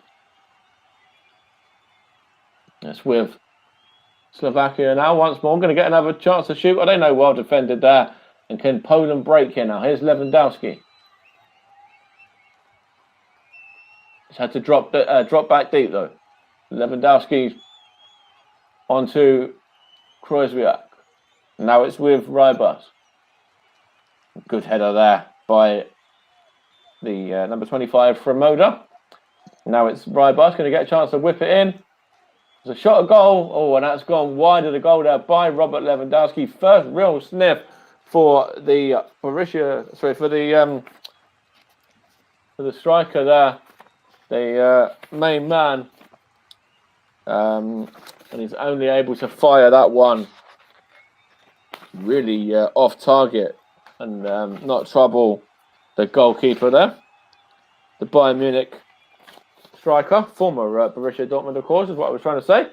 Speaker 2: It's with Slovakia now once more. Going to get another chance to shoot. I don't know, well defended there And can Poland break here now? Here's Lewandowski. He's had to drop back deep though. Lewandowski onto Krojciak. Now it's with Rybus. Good header there by the number 25 from Moda. Now it's Rybus going to get a chance to whip it in. There's a shot at goal. Oh, and that's gone wide of the goal there by Robert Lewandowski. First real sniff for the Borussia. Sorry, for the striker there, the main man, and he's only able to fire that one really off target and not trouble the goalkeeper there. The Bayern Munich striker, former Borussia Dortmund, of course, is what I was trying to say.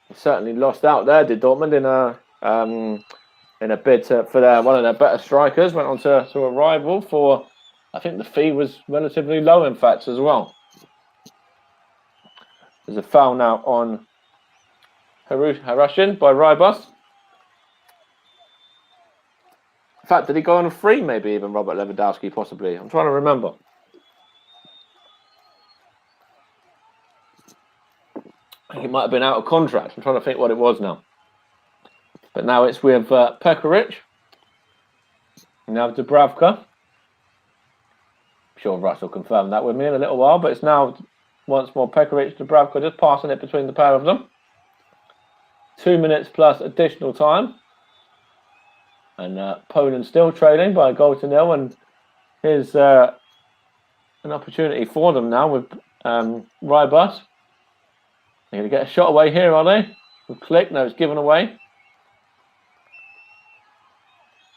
Speaker 2: He certainly lost out there, did Dortmund, in a bid for one of their better strikers. Went on to a rival for, I think the fee was relatively low, in fact, as well. There's a foul now on Harashin by Rybus. In fact, did he go on a free, maybe even Robert Lewandowski, possibly? I'm trying to remember. He might have been out of contract. I'm trying to think what it was now. But now it's with Pekaric. Now Dubravka. I'm sure Russ will confirm that with me in a little while. But it's now once more Pekaric, Dubravka, just passing it between the pair of them. 2 minutes plus additional time. And Poland still trailing by a goal to nil. And here's an opportunity for them now with Rybus. They're going to get a shot away here, are they? With Click, no, it's given away.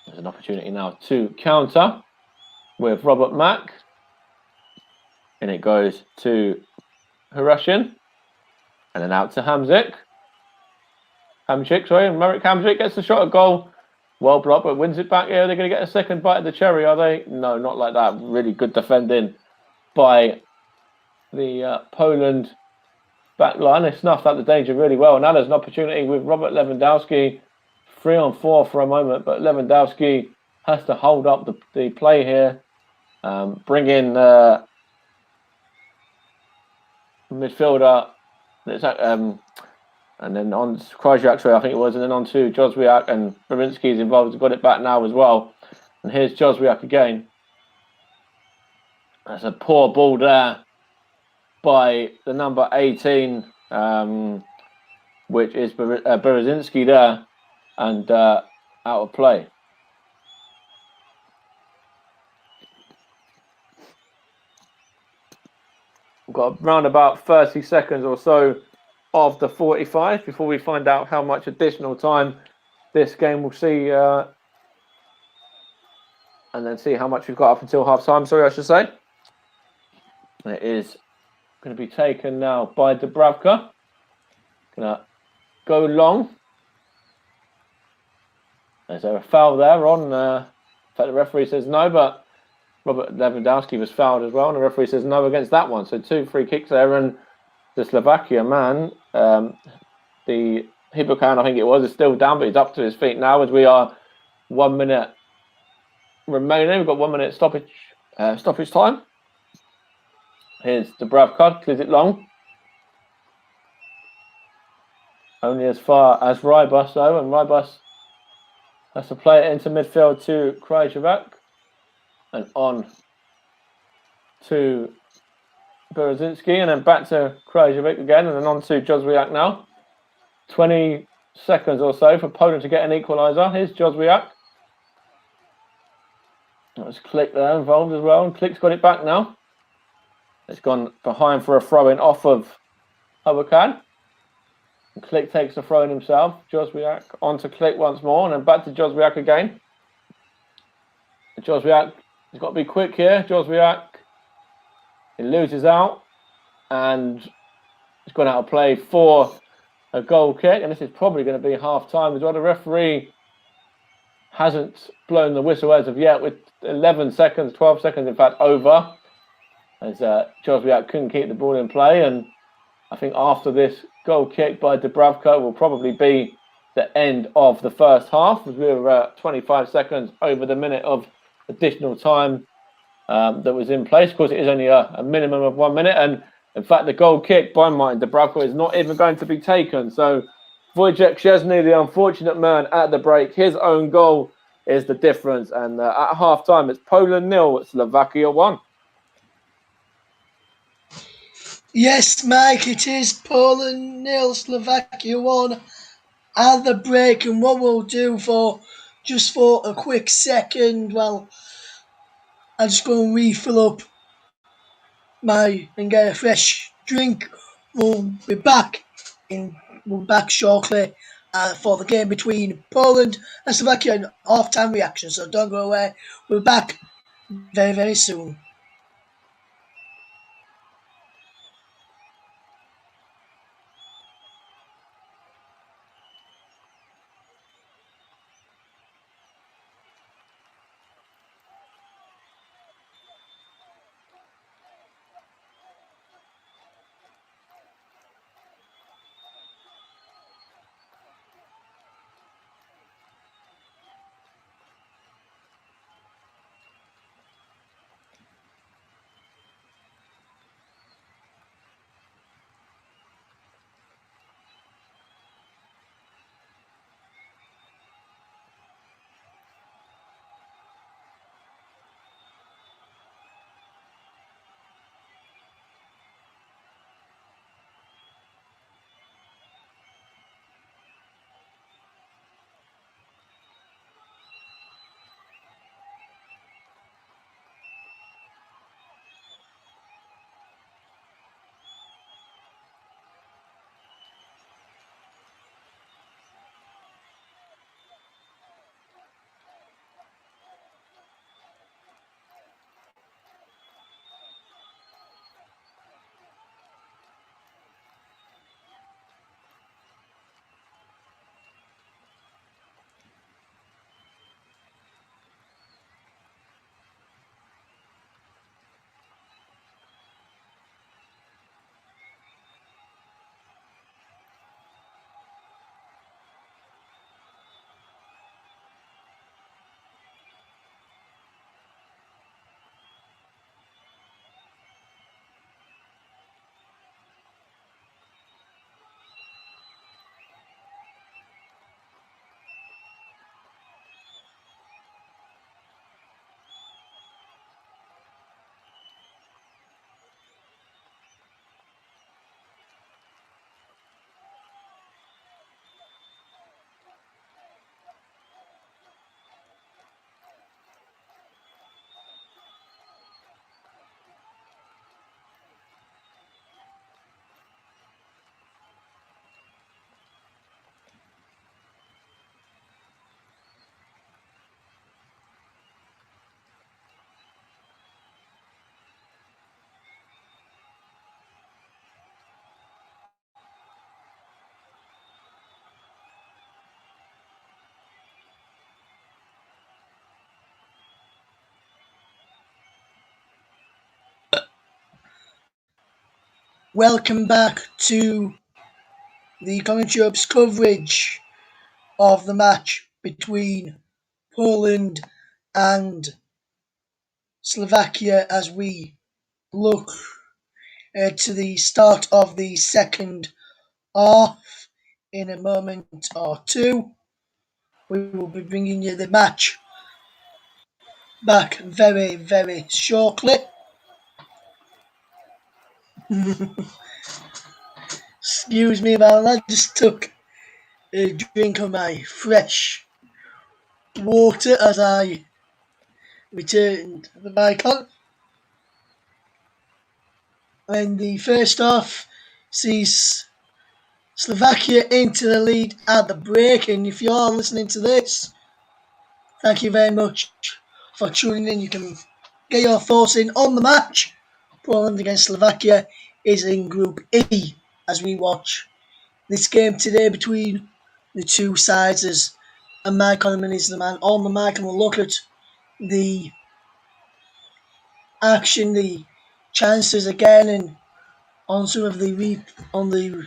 Speaker 2: There's an opportunity now to counter with Robert Mack. And it goes to Harashin. And then out to Hamzik. Marek Hamzik gets the shot at goal. Well blocked, but wins it back here. They're going to get a second bite of the cherry, are they? No, not like that. Really good defending by the Poland back line. They snuffed out the danger really well. Now there's an opportunity with Robert Lewandowski. 3-on-4 for a moment, but Lewandowski has to hold up the play here. Bring in midfielder. And then on Krojciak, I think it was, and then on to Jozwiak, and Barinsky's involved. Got it back now as well. And here's Jozwiak again. That's a poor ball there by the number 18, which is Barinsky there, and out of play. We've got around about 30 seconds or so of the 45 before we find out how much additional time this game will see, and then see how much we've got up until half time. Sorry, I should say. And it is going to be taken now by Dubravka. Going to go long. Is there a foul there on? In fact, the referee says no, but Robert Lewandowski was fouled as well, and the referee says no against that one. So 2 free kicks there, and the Slovakia man, the Hibukan, I think it was, is still down, but he's up to his feet now as we are 1 minute remaining. We've got 1 minute stoppage time. Here's Dubravka, clears it long. Only as far as Rybus though, and Rybus has to play it into midfield to Krajcevac. And on to Berezynski, and then back to Krajcevac again, and then on to Jozwiak now. 20 seconds or so for Poland to get an equaliser. Here's Jozwiak. That was Click there involved as well, and Click's got it back now. It's gone behind for a throw-in off of Hibukan. Click takes the throw-in himself. Jozwiak onto Click once more, and then back to Jozwiak again. Jozwiak, he's got to be quick here. Jozwiak, he loses out, and he's gone out of play for a goal kick, and this is probably going to be half-time as well. The referee hasn't blown the whistle as of yet, with 11 seconds, 12 seconds, in fact, over, as Jozwiak couldn't keep the ball in play, and I think after this goal kick by Dubravka will probably be the end of the first half, as we were 25 seconds over the minute of additional time that was in place. Of course, it is only a minimum of 1 minute, and in fact, the goal kick by Martin Dubravka is not even going to be taken. So Wojciech Szczesny, the unfortunate man at the break, his own goal is the difference. And at half-time, it's Poland 0, Slovakia 1.
Speaker 1: Yes, Mike, it is Poland 0, Slovakia 1 at the break. And what we'll do for a quick second, well, I'm just going to refill up and get a fresh drink. We'll be back shortly for the game between Poland and Slovakia and half-time reaction. So don't go away. We're back very, very soon. Welcome back to the commentary coverage of the match between Poland and Slovakia as we look to the start of the second half. In a moment or two, we will be bringing you the match back very, very shortly. Excuse me about that, just took a drink of my fresh water as I returned the mic on. And the first half sees Slovakia into the lead at the break. And if you're listening to this, thank you very much for tuning in. You can get your thoughts in on the match. Poland against Slovakia is in Group E as we watch this game today between the two sides. As Mike Connerman is the man on the mic, and we'll look at the action, the chances again, and on some of the on the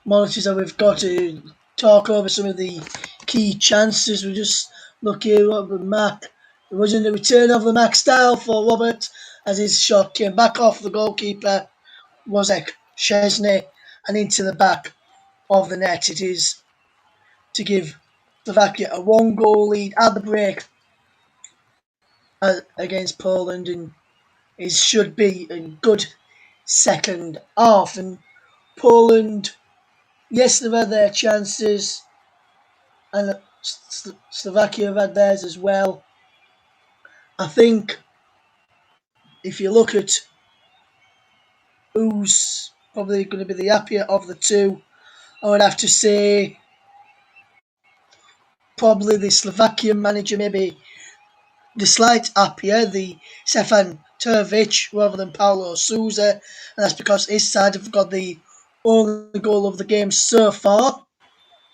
Speaker 1: monitors that we've got to talk over some of the key chances. We just look here, Robert Mack. It wasn't a return of the Mack style for Robert as his shot came back off the goalkeeper, Wozek Szczesny, and into the back of the net. It is to give Slovakia a 1-goal lead at the break against Poland, and it should be a good second half. And Poland, yes, they've had their chances, and Slovakia have had theirs as well. I think if you look at who's probably going to be the happier of the two, I would have to say probably the Slovakian manager, maybe the slight happier, the Stefan Tervic rather than Paulo Sousa, and that's because his side have got the only goal of the game so far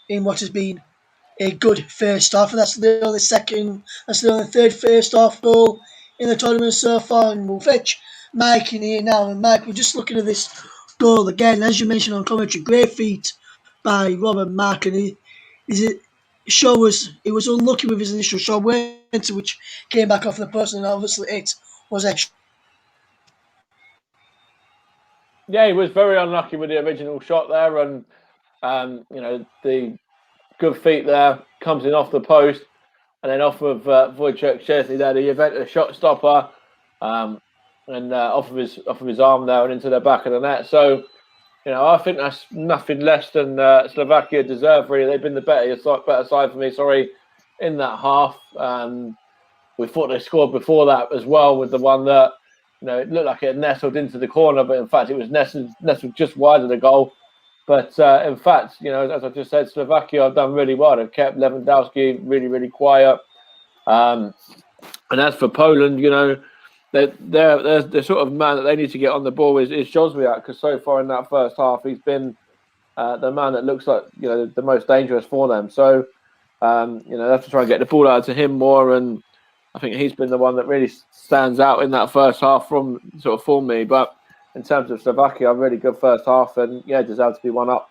Speaker 1: in what has been a good first half, and that's the only third first half goal in the tournament so far. And we'll fetch Mike in here now. And Mike, we're just looking at this goal again, as you mentioned on commentary, great feat by Robert Mack, and it he was unlucky with his initial shot, which came back off the post, and obviously it was extra.
Speaker 2: Yeah, he was very unlucky with the original shot there, and the good feet there comes in off the post, and then off of Wojciech Szczesny there, the Juventus shot stopper, and off of his arm there and into the back of the net. So, I think that's nothing less than Slovakia deserve. Really, they've been the better side for me. Sorry, in that half. We thought they scored before that as well with the one that it looked like it nestled into the corner, but in fact it was nestled just wide of the goal. But in fact, as I just said, Slovakia have done really well. They've kept Lewandowski really, really quiet. And as for Poland, the sort of man that they need to get on the ball is Jozwiak, because so far in that first half he's been the man that looks like the most dangerous for them. So they have to try and get the ball out to him more, and I think he's been the one that really stands out in that first half for me. But in terms of Slovakia, a really good first half, and deserve to be one up.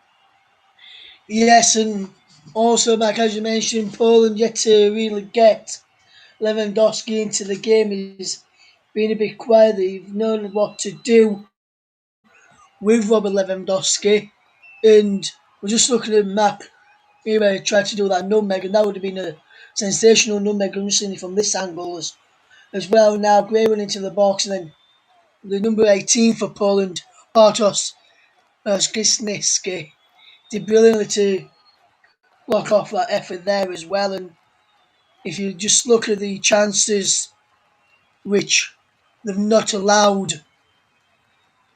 Speaker 1: Yes, and also, Mike, as you mentioned, Poland yet to really get Lewandowski into the game. He's been a bit quiet. They've known what to do with Robert Lewandowski, and we're just looking at Mac. Maybe tried to do that nutmeg, and that would have been a sensational nutmeg. I'm just seeing it from this angle as well. Now, Gray went into the box, and then the number 18 for Poland, Bartosz Skisniewski, did brilliantly to block off that effort there as well. And if you just look at the chances which they've not allowed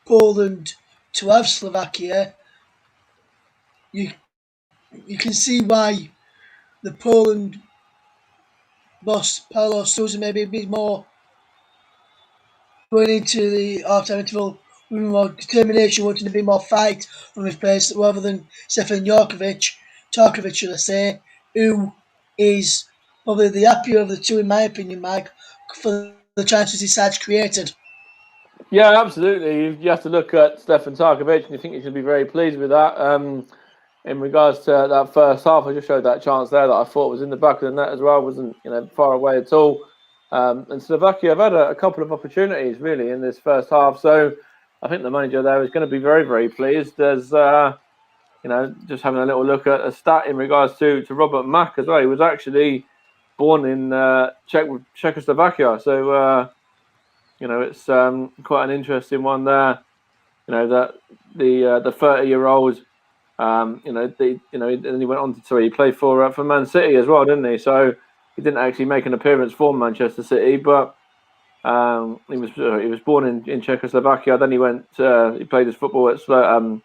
Speaker 1: Poland to have Slovakia, you you can see why the Poland boss Paulo Sousa maybe a bit more going into the half-time interval with more determination, wanting to be more fight from his players rather than Stefan Tarkovic, should I say, who is probably the happier of the two, in my opinion, Mike, for the chances his side's created.
Speaker 2: Yeah, absolutely. You have to look at Stefan Tarkovic, and you think you should be very pleased with that. In regards to that first half, I just showed that chance there that I thought was in the back of the net as well. Wasn't far away at all. And Slovakia have had a couple of opportunities really in this first half. So I think the manager there is going to be very, very pleased. As just having a little look at a stat in regards to Robert Mack as well. He was actually born in Czechoslovakia. So it's quite an interesting one there. That the 30-year-old. And he went on to he played for Man City as well, didn't he? So he didn't actually make an appearance for Manchester City, but he was born in Czechoslovakia. Then he played his football at Slaven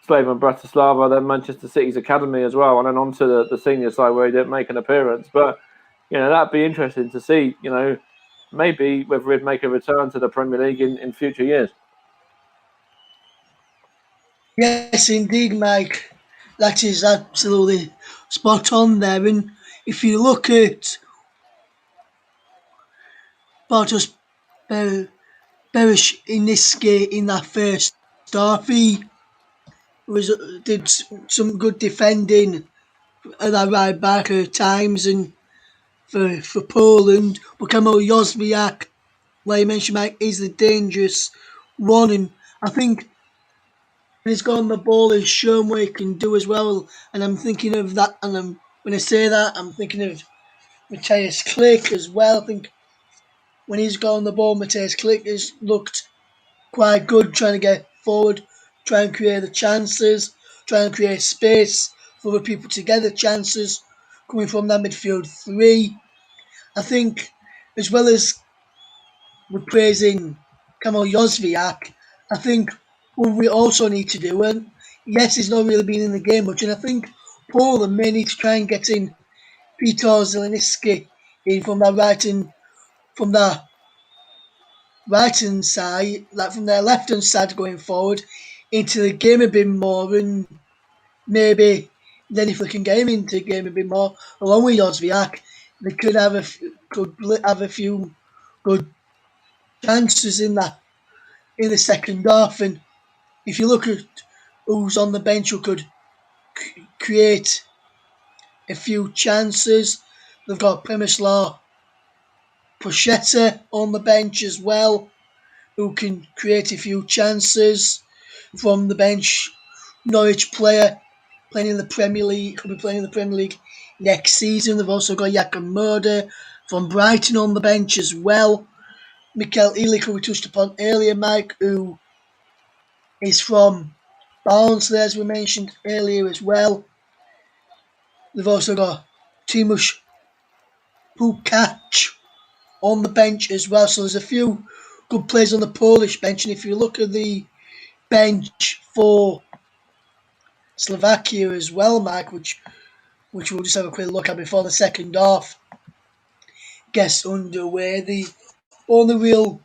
Speaker 2: Bratislava, then Manchester City's academy as well, and then on to the senior side where he didn't make an appearance. But that'd be interesting to see. Maybe whether he'd make a return to the Premier League in future years.
Speaker 1: Yes, indeed, Mike. That is absolutely spot on there. And if you look at Bartosz Beresh in this game, in that first half, he did some good defending at that right back at times, and for Poland. But Kamil Jozwiak, like you mentioned, Mike, is the dangerous one, and I think he's got on the ball and shown what he can do as well. And I'm thinking of that, and when I say that, I'm thinking of Matthias Klick as well. I think when he's got on the ball, Matthias Klick has looked quite good trying to get forward, try and create the chances, try and create space for other people to get the chances coming from that midfield three. I think, as well as we're praising Kamil Jozwiak, I think what we also need to do, and yes, he's not really been in the game much, and I think Poland may need to try and get in Peter Zeleniski in from that right hand side, like from their left hand side going forward into the game a bit more, and maybe then if we can get him into the game a bit more, along with Jozwiak, they could have a few good chances in the second half. And if you look at who's on the bench who could create a few chances, they've got Przemysław Pochetta on the bench as well, who can create a few chances from the bench. Norwich player playing in the Premier League, could be playing in the Premier League next season. They've also got Jakob Murder from Brighton on the bench as well. Mikel Ilic, who we touched upon earlier, Mike, who is from Barnsley, as we mentioned earlier as well. They've also got Timush Pukac on the bench as well. So there's a few good players on the Polish bench. And if you look at the bench for Slovakia as well, Mike, which we'll just have a quick look at before the second half gets underway. The only real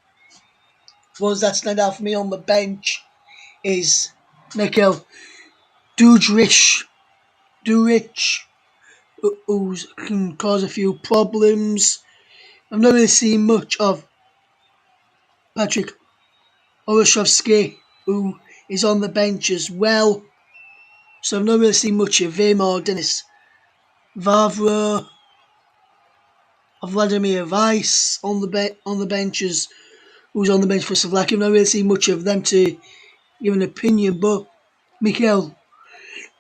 Speaker 1: ones that stand out for me on the bench is Mikel Dudrich, who can cause a few problems. I've not really seen much of Patrick Olszewski, who is on the bench as well. So I've not really seen much of him, or Denis Vavro or Vladimir Weiss on the benches, who's on the bench for Slovakia. I've not really seen much of them to give an opinion, but Mikhail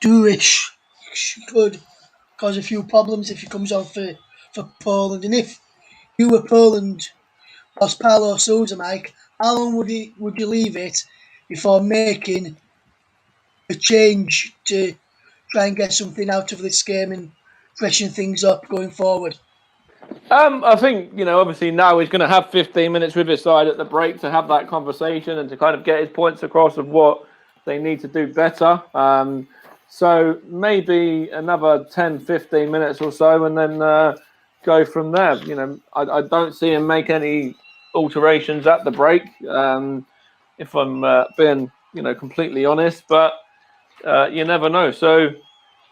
Speaker 1: Duric could cause a few problems if he comes on for Poland. And if you were Poland lost Paulo Sousa, Mike, how long would you leave it before making a change to try and get something out of this game and freshen things up going forward?
Speaker 2: I think, obviously now he's going to have 15 minutes with his side at the break to have that conversation and to kind of get his points across of what they need to do better. So maybe another 10, 15 minutes or so and then go from there. I don't see him make any alterations at the break, if I'm being, completely honest. But you never know. So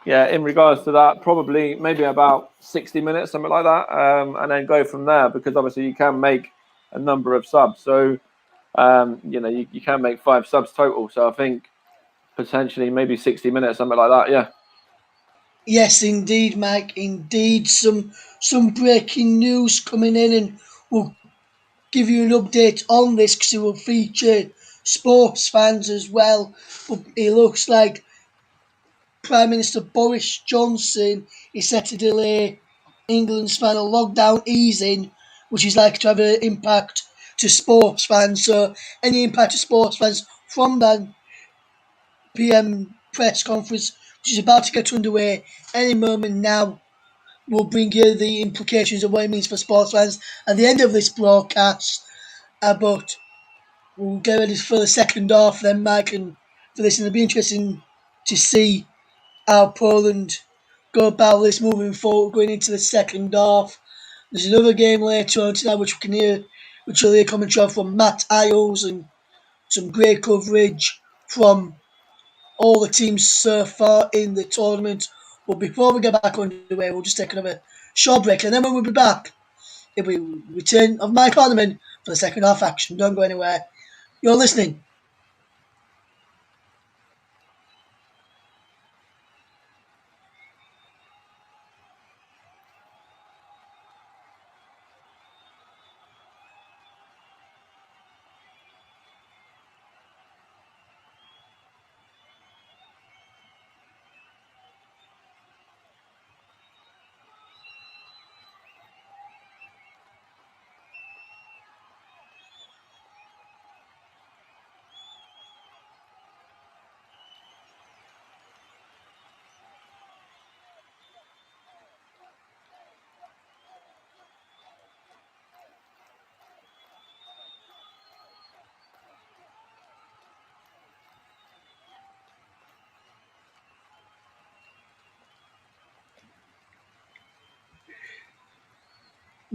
Speaker 2: yeah, in regards to that, probably maybe about 60 minutes, something like that, and then go from there because obviously you can make a number of subs. So, you can make 5 subs total. So I think potentially maybe 60 minutes, something like that. Yeah.
Speaker 1: Yes, indeed, Mike. Indeed, some breaking news coming in, and we'll give you an update on this because it will feature sports fans as well. But it looks like Prime Minister Boris Johnson is set to delay England's final lockdown easing, which is likely to have an impact to sports fans. So, any impact to sports fans from that PM press conference, which is about to get underway any moment now, will bring you the implications of what it means for sports fans at the end of this broadcast. But we'll get ready for the second half then, Mike, and for this, and it'll be interesting to see how Poland go about this moving forward, going into the second half. There's another game later on tonight which will hear commentary from Matt Isles and some great coverage from all the teams so far in the tournament. But before we get back underway, we'll just take another short break, and then when we'll be back, it'll be return of Mike Ornament for the second half action. Don't go anywhere. You're listening.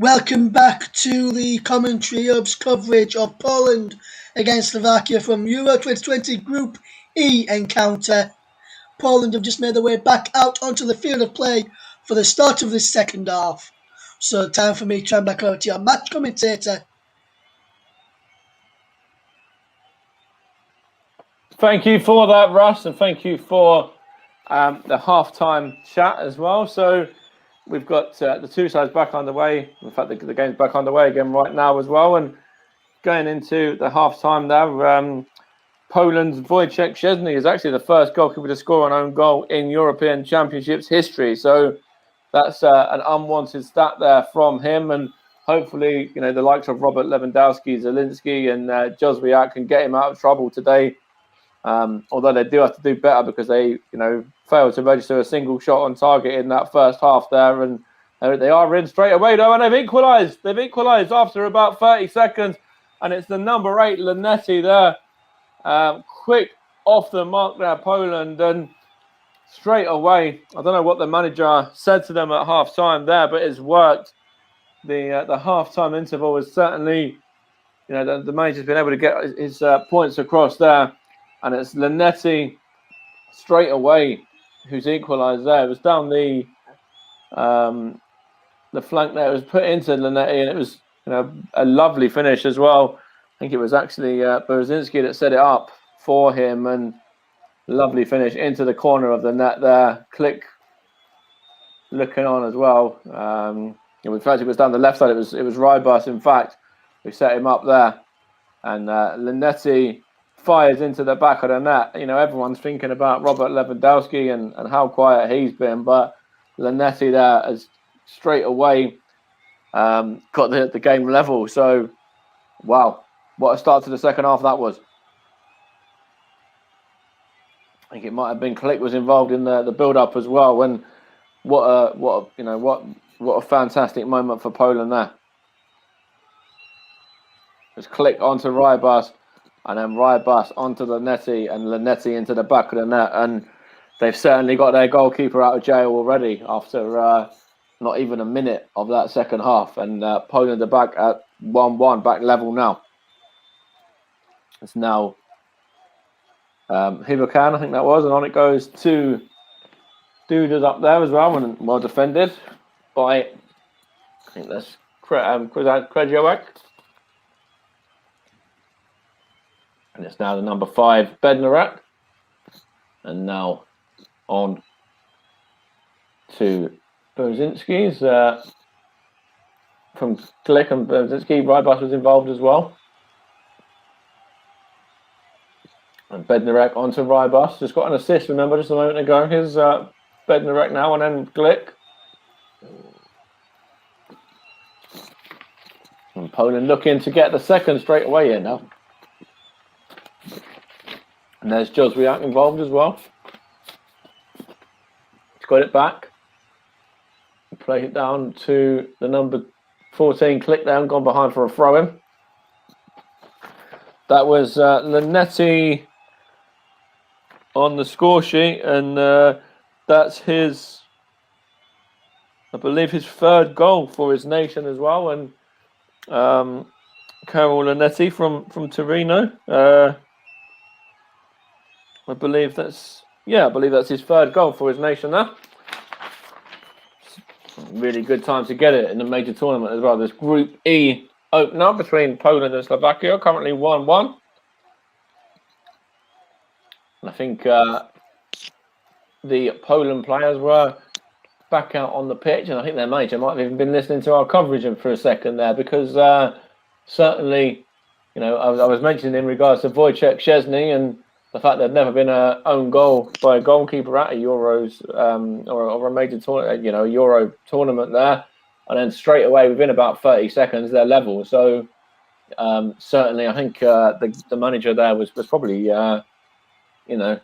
Speaker 1: Welcome back to the commentary hub's coverage of Poland against Slovakia from Euro 2020 Group E encounter. Poland have just made their way back out onto the field of play for the start of this second half. So time for me to turn back over to your match commentator.
Speaker 2: Thank you for that, Russ, and thank you for the halftime chat as well. So we've got the two sides back underway. In fact, the game's back underway again right now as well. And going into the halftime now, Poland's Wojciech Szczesny is actually the first goalkeeper to score an own goal in European Championships history. So that's an unwanted stat there from him. And hopefully, the likes of Robert Lewandowski, Zielinski and Jozwiak can get him out of trouble today. Although they do have to do better because they, failed to register a single shot on target in that first half there. And they are in straight away, though, and they've equalised. They've equalised after about 30 seconds. And it's the number 8, Linetti, there. Quick off the mark there, Poland, and straight away, I don't know what the manager said to them at half time there, but it's worked. The half time interval was certainly, the manager's been able to get his points across there, and it's Linetti straight away who's equalised there. It was down the flank there. It was put into Linetti, and it was a lovely finish as well. I think it was actually Berzinski that set it up for him, and lovely finish into the corner of the net there. Click looking on as well. In fact, it was down the left side. It was Rybus, in fact, who set him up there. And Linetti fires into the back of the net. Everyone's thinking about Robert Lewandowski and how quiet he's been, but Linetti there has straight away got the game level. So, wow, what a start to the second half that was. I think it might have been Click was involved in the build-up as well. When what a fantastic moment for Poland there. Just Click onto Rybus, and then Rybus onto Linetti, and Linetti into the back of the net, and they've certainly got their goalkeeper out of jail already after not even a minute of that second half, and Poland are back at 1-1, back level now. It's now Hibakan, I think that was, and on it goes to Dudas up there as well, and well defended by, I think that's Krejewek. And it's now the number 5, Bednarek. And now on to Berzinski's. From Click and Berzinski, Rybus was involved as well. And Bednarek onto Rybus. Just got an assist, remember, just a moment ago. Here's Bednarek now, and then Glick. And Poland looking to get the second straight away here now. And there's Jozwiak involved as well. He's got it back. Play it down to the number 14, Click down, gone behind for a throw-in. That was Linetti on the score sheet, and that's his, I believe, his third goal for his nation as well. And Karol Linetti from Torino. I believe that's his third goal for his nation now. Really good time to get it in a major tournament as well. This Group E opener between Poland and Slovakia, currently 1-1. And I think the Poland players were back out on the pitch, and I think their manager might have even been listening to our coverage for a second there, because certainly, I was mentioning in regards to Wojciech Szczesny and the fact there'd never been an own goal by a goalkeeper at a Euros or a major tournament, Euro tournament there, and then straight away within about 30 seconds they're level. So certainly, I think the manager there was probably had a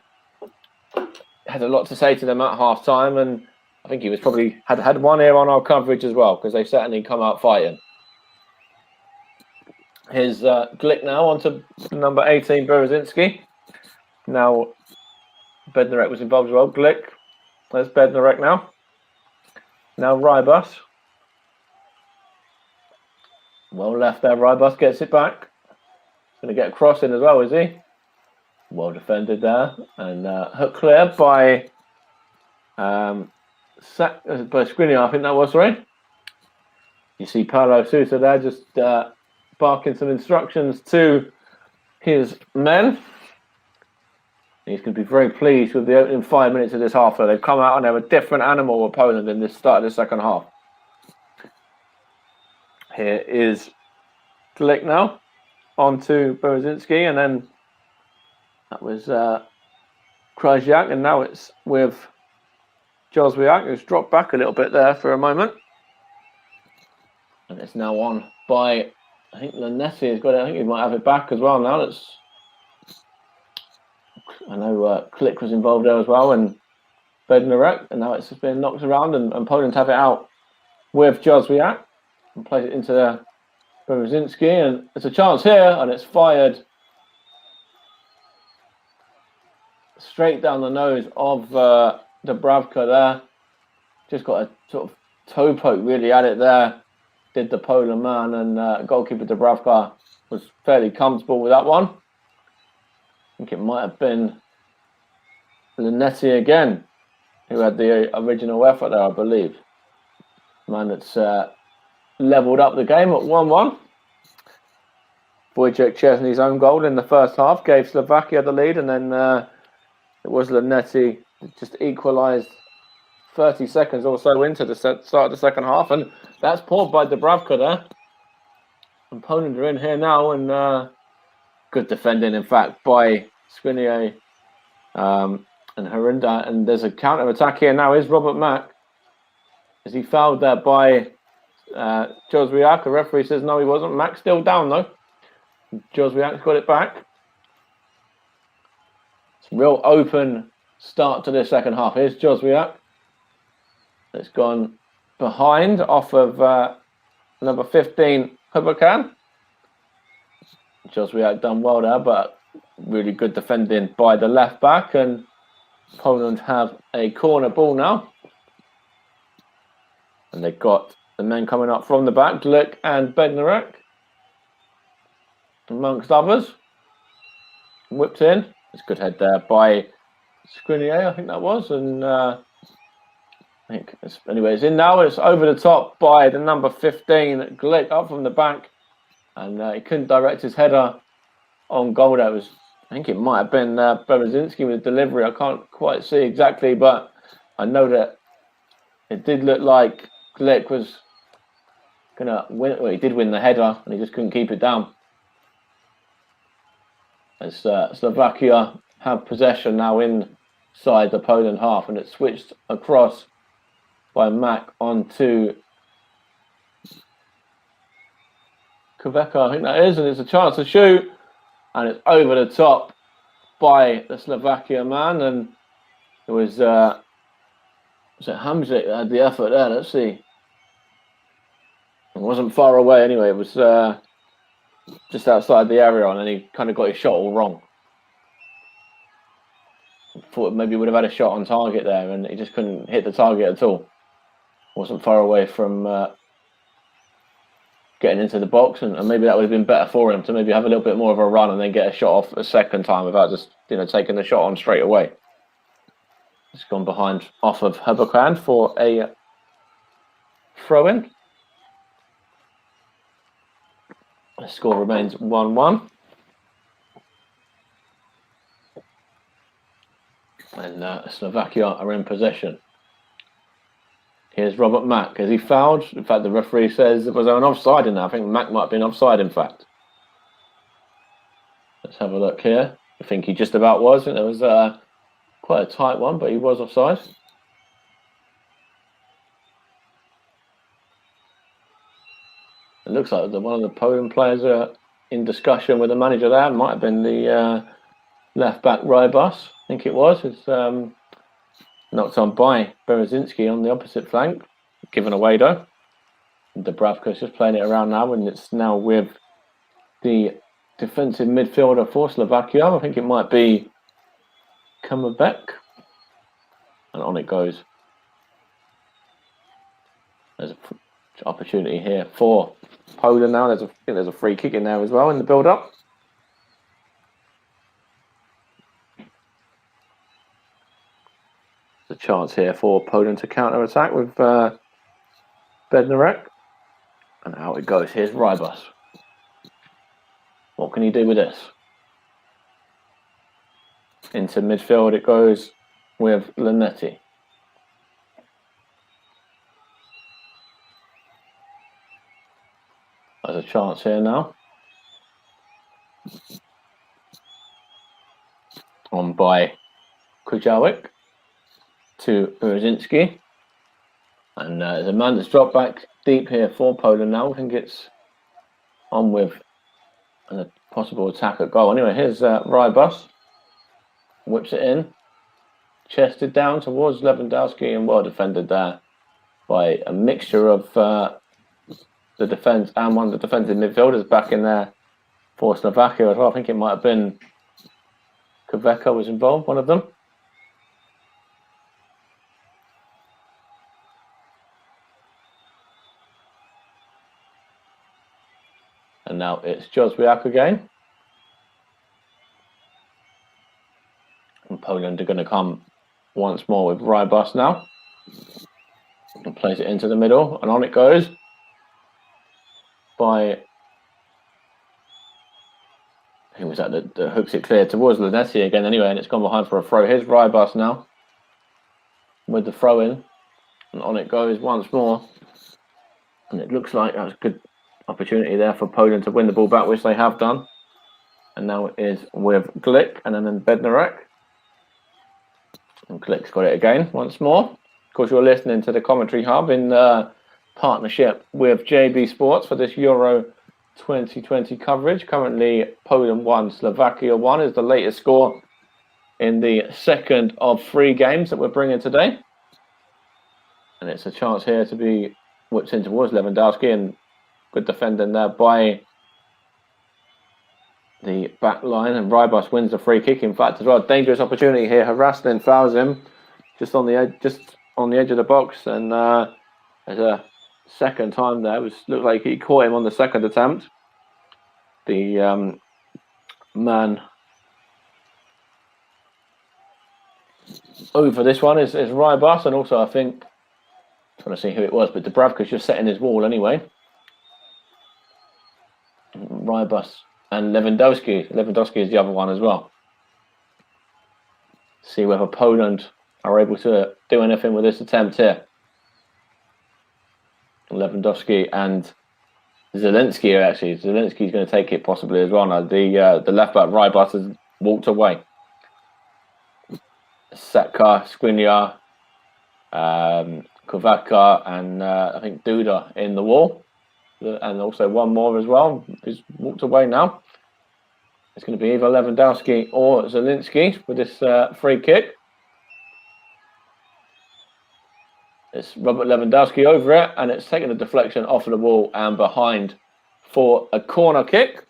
Speaker 2: lot to say to them at half time, and I think he was probably had one ear on our coverage as well, because they certainly come out fighting. Here's Glick now onto number 18, Berzinski. Now, Bednarek was involved as well. Glick. There's Bednarek now. Now Rybus. Well left there. Rybus gets it back. Going to get a cross in as well, is he? Well defended there. And hook clear by Skriniar, I think that was, right? You see Paulo Sousa there just barking some instructions to his men. He's going to be very pleased with the opening 5 minutes of this half. So they've come out and they're a different animal opponent in this start of the second half. Here is Glick now on to Berezynski, and then that was Krajak, and now it's with Jozwiak, who's dropped back a little bit there for a moment. And it's now on by, I think Lanessi has got it. I think he might have it back as well now. I know Klick was involved there as well, and Bednarek, and now it's just been knocked around, and Poland have it out with Jozwiak and plays it into Berezynski, and it's a chance here, and it's fired straight down the nose of Dubravka there. Just got a sort of toe poke really at it there, did the Poland man, and goalkeeper Dubravka was fairly comfortable with that one. I think it might have been Lanetti again who had the original effort there, I believe. Man that's levelled up the game at 1-1. Wojciech Szczesny's own goal in the first half gave Slovakia the lead, and then it was Lanetti that just equalised 30 seconds or so into the start of the second half, and that's pulled by Dubravka there. And Poland are in here now, and good defending, in fact, by Skriniar and Harinda, and there's a counter-attack here now. Is Robert Mack? Is he fouled there by Jozwiak? The referee says no, he wasn't. Mack's still down though. Jozwiak's got it back. It's a real open start to this second half. Here's Jozwiak. It's gone behind off of number 15, Hubakan. Jozwiak done well there, but really good defending by the left back, and Poland have a corner ball now. And they've got the men coming up from the back, Glick and Bednarek, amongst others. Whipped in. It's a good head there by Skriniar, I think that was. And anyway, it's in now. It's over the top by the number 15, Glick, up from the back. And he couldn't direct his header on goal. That was, I think it might have been Berezynski with delivery. I can't quite see exactly, but I know that it did look like Glick was going to win. Well, he did win the header, and he just couldn't keep it down. As Slovakia have possession now inside the Poland half, and it's switched across by Mack onto Kveka, I think that is, and it's a chance to shoot, and it's over the top by the Slovakia man, and it was it Hamzik that had the effort there. Let's see. It wasn't far away anyway. It was just outside the area, and then he kind of got his shot all wrong. Thought maybe he would have had a shot on target there, and he just couldn't hit the target at all. Wasn't far away from getting into the box, and maybe that would have been better for him to maybe have a little bit more of a run and then get a shot off a second time without just taking the shot on straight away. It's gone behind off of Hubakan for a throw-in. The score remains 1-1. And Slovakia are in possession. Here's Robert Mack. Is he fouled? In fact, the referee says it was an offside in that. I think Mack might have been offside, in fact. Let's have a look here. I think he just about was. I think there was quite a tight one, but he was offside. It looks like one of the Poland players are in discussion with the manager there. It might have been the left back Rybus. I think it was. It's knocked on by Berezynski on the opposite flank. Given away though. Dubravka's just playing it around now, and it's now with the defensive midfielder for Slovakia. I think it might be Kamabek. And on it goes. There's a Opportunity here for Poland now. I think there's a free kick in there as well in the build-up. There's a chance here for Poland to counter-attack with Bednarek. And out it goes. Here's Rybus. What can he do with this? Into midfield it goes with Linetti. There's a chance here now. On by Kujalwick to Brzezinski. And there's a man that's dropped back deep here for Poland now. I think it's on with a possible attack at goal. Anyway, here's Rybus. Whips it in. Chested down towards Lewandowski and well defended there by a mixture of the defence and one of the defensive midfielders back in there for Slovakia as well. I think it might have been Kveka was involved, one of them. And now it's Józwiak again. And Poland are going to come once more with Rybus now. And plays it into the middle. And on it goes by... Who was that hooks it clear towards Linetti again anyway. And it's gone behind for a throw. Here's Rybus now. With the throw in. And on it goes once more. And it looks like that's a good opportunity there for Poland to win the ball back, which they have done. And now it is with Glick and then Bednarek. And Glick's got it again once more. Of course, you're listening to the Commentary Hub in partnership with JB Sports for this Euro 2020 coverage. Currently, Poland 1, Slovakia 1 is the latest score in the second of 3 games that we're bringing today. And it's a chance here to be whipped in towards Lewandowski and good defending there by the back line, and Rybus wins the free kick. In fact, as well, dangerous opportunity here. Haraslin fouls him just on the edge of the box, and there's a second time there. It looked like he caught him on the second attempt. The man over this one is Rybus, and also I think trying to see who it was, but Dubravka's just setting his wall anyway. Rybus and Lewandowski. Lewandowski is the other one as well. See whether Poland are able to do anything with this attempt here. Lewandowski and Zelensky actually. Zelensky's going to take it possibly as well. Now the left back Rybus has walked away. Saka, Skriniar, Kveka, and I think Duda in the wall. And also one more as well. He's walked away now. It's going to be either Lewandowski or Zelensky with this free kick. It's Robert Lewandowski over it, and it's taken a deflection off of the wall and behind for a corner kick.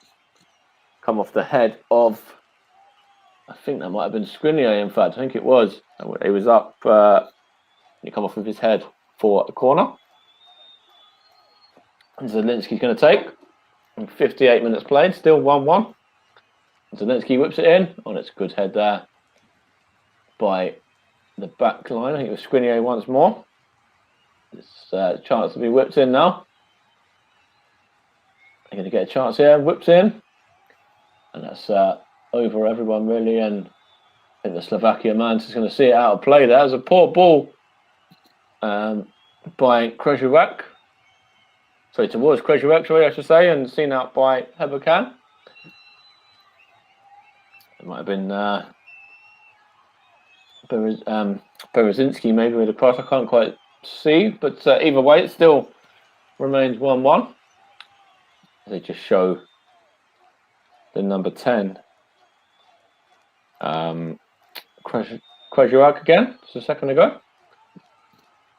Speaker 2: Come off the head of, I think that might have been Skriniar, in fact. I think it was. He was up, he come off with his head for a corner. Zelensky's going to take. 58 minutes played, still 1-1. Zelensky whips it in. Oh, it's a good head there by the back line. I think it was Skriniar once more. It's a chance to be whipped in now. They're going to get a chance here. Whips in. And that's over everyone, really. And I think the Slovakia man is going to see it out of play there. It was a poor ball by Krejewak. Sorry, towards Krejewak, I should say, and seen out by Heberkan. It might have been Berezzinski maybe with a cross. I can't quite see, but either way, it still remains 1-1. They just show the number 10. Krejewak again, just a second ago.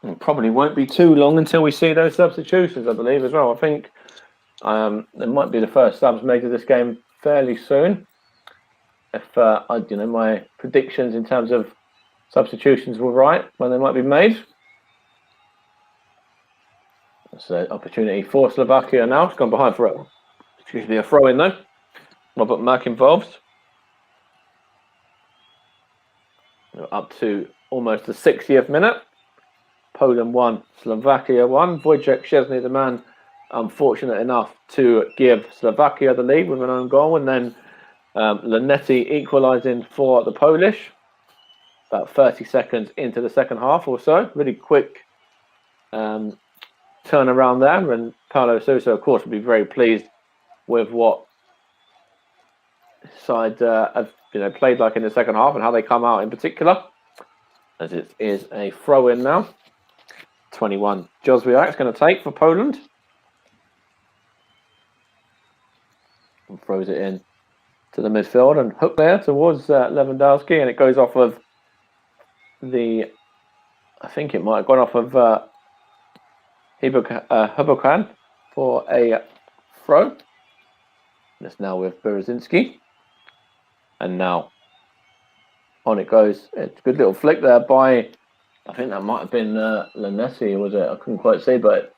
Speaker 2: It probably won't be too long until we see those substitutions, I believe, as well. I think there might be the first subs made of this game fairly soon. If my predictions in terms of substitutions were right when they might be made. That's an opportunity for Slovakia now. It's gone behind for a throw in though. Robert Mack involved. Up to almost the 60th minute. Poland 1, Slovakia 1. Wojciech Szczesny, the man, unfortunate enough to give Slovakia the lead with an own goal, and then Lanetti equalising for the Polish. About 30 seconds into the second half or so. Really quick turnaround there, and Paulo Sousa, of course, will be very pleased with what side have played like in the second half and how they come out in particular. As it is a throw in now. 21 Józwiak's going to take for Poland. And throws it in to the midfield and hook there towards Lewandowski, and it goes off of I think it might have gone off of Hubokan for a throw. And it's now with Berezynski. And now on it goes. It's a good little flick there by, I think that might have been Lanetti, was it? I couldn't quite see, but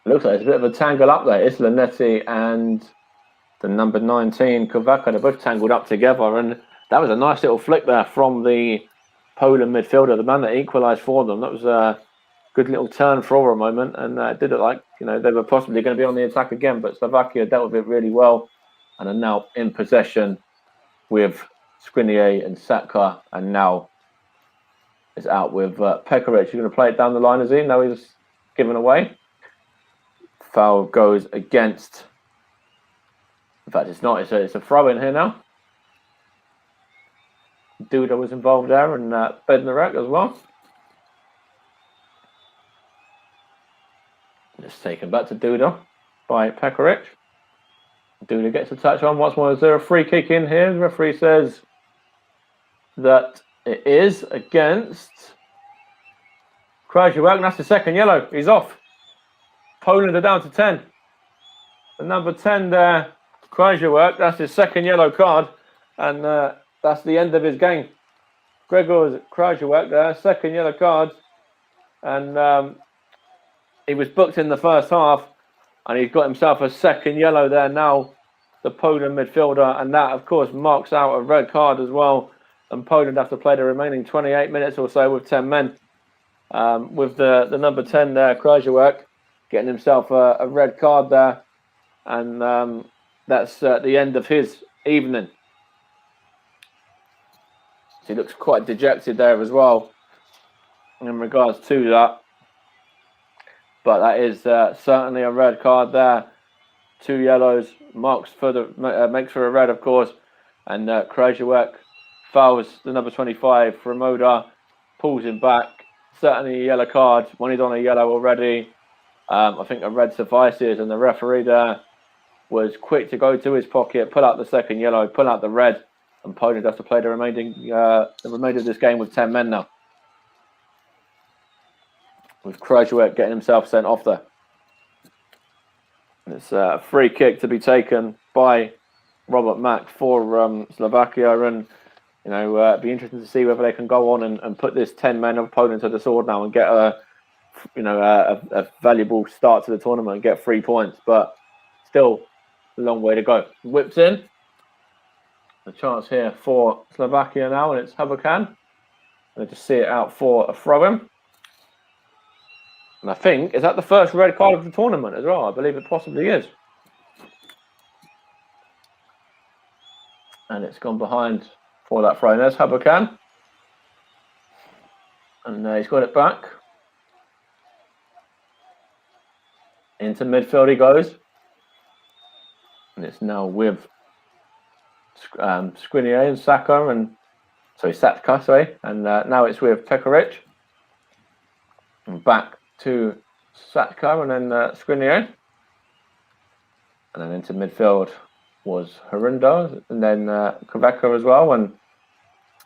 Speaker 2: it looks like it's a bit of a tangle up there. It's Lanetti and the number 19, Kovaka. They're both tangled up together, and that was a nice little flick there from the Poland midfielder, the man that equalised for them. That was a good little turn for a moment, and it did look like they were possibly going to be on the attack again, but Slovakia dealt with it really well and are now in possession with Skriniar and Saka, and now is out with Pekaric. You're going to play it down the line, is he? No, he's given away. Foul goes against. In fact, it's not. It's a throw in here now. Duda was involved there, and Bednarek as well. It's taken back to Duda by Pekaric. Duda gets a touch on once more. Is there a free kick in here? The referee says that it is against Krajewak. That's the second yellow. He's off. Poland are down to 10. The number 10 there, Krajewak, that's his second yellow card, and that's the end of his game. Gregor Krajewak there, second yellow card, and he was booked in the first half, and he's got himself a second yellow there now, the Poland midfielder, and that, of course, marks out a red card as well, and Poland have to play the remaining 28 minutes or so with 10 men. With the number 10 there, Krajewak, getting himself a red card there, and that's the end of his evening. So he looks quite dejected there as well in regards to that. But that is certainly a red card there. 2 yellows, makes for a red, of course. And Krajewak fouls the number 25, Ramoda, pulls him back. Certainly a yellow card when he's on a yellow already. I think a red suffices, and the referee there was quick to go to his pocket, pull out the second yellow, pull out the red, and Poland has to play the remainder of this game with 10 men now. With Krajewak getting himself sent off there. It's a free kick to be taken by Robert Mack for Slovakia, and it'd be interesting to see whether they can go on and put this 10 men of Poland to the sword now and get a valuable start to the tournament and get 3 points, but still a long way to go. Whips in. A chance here for Slovakia now, and it's Hubokan. They just see it out for a throw-in. And I think, is that the first red card of the tournament as well? I believe it possibly is. And it's gone behind for that throw. There's Hubokan. And he's got it back. Into midfield he goes. And it's now with Skriniar and Saka, and now it's with Pekaric. And back to Saka, and then Skriniar. And then into midfield was Harindo, and then Kovaka as well. And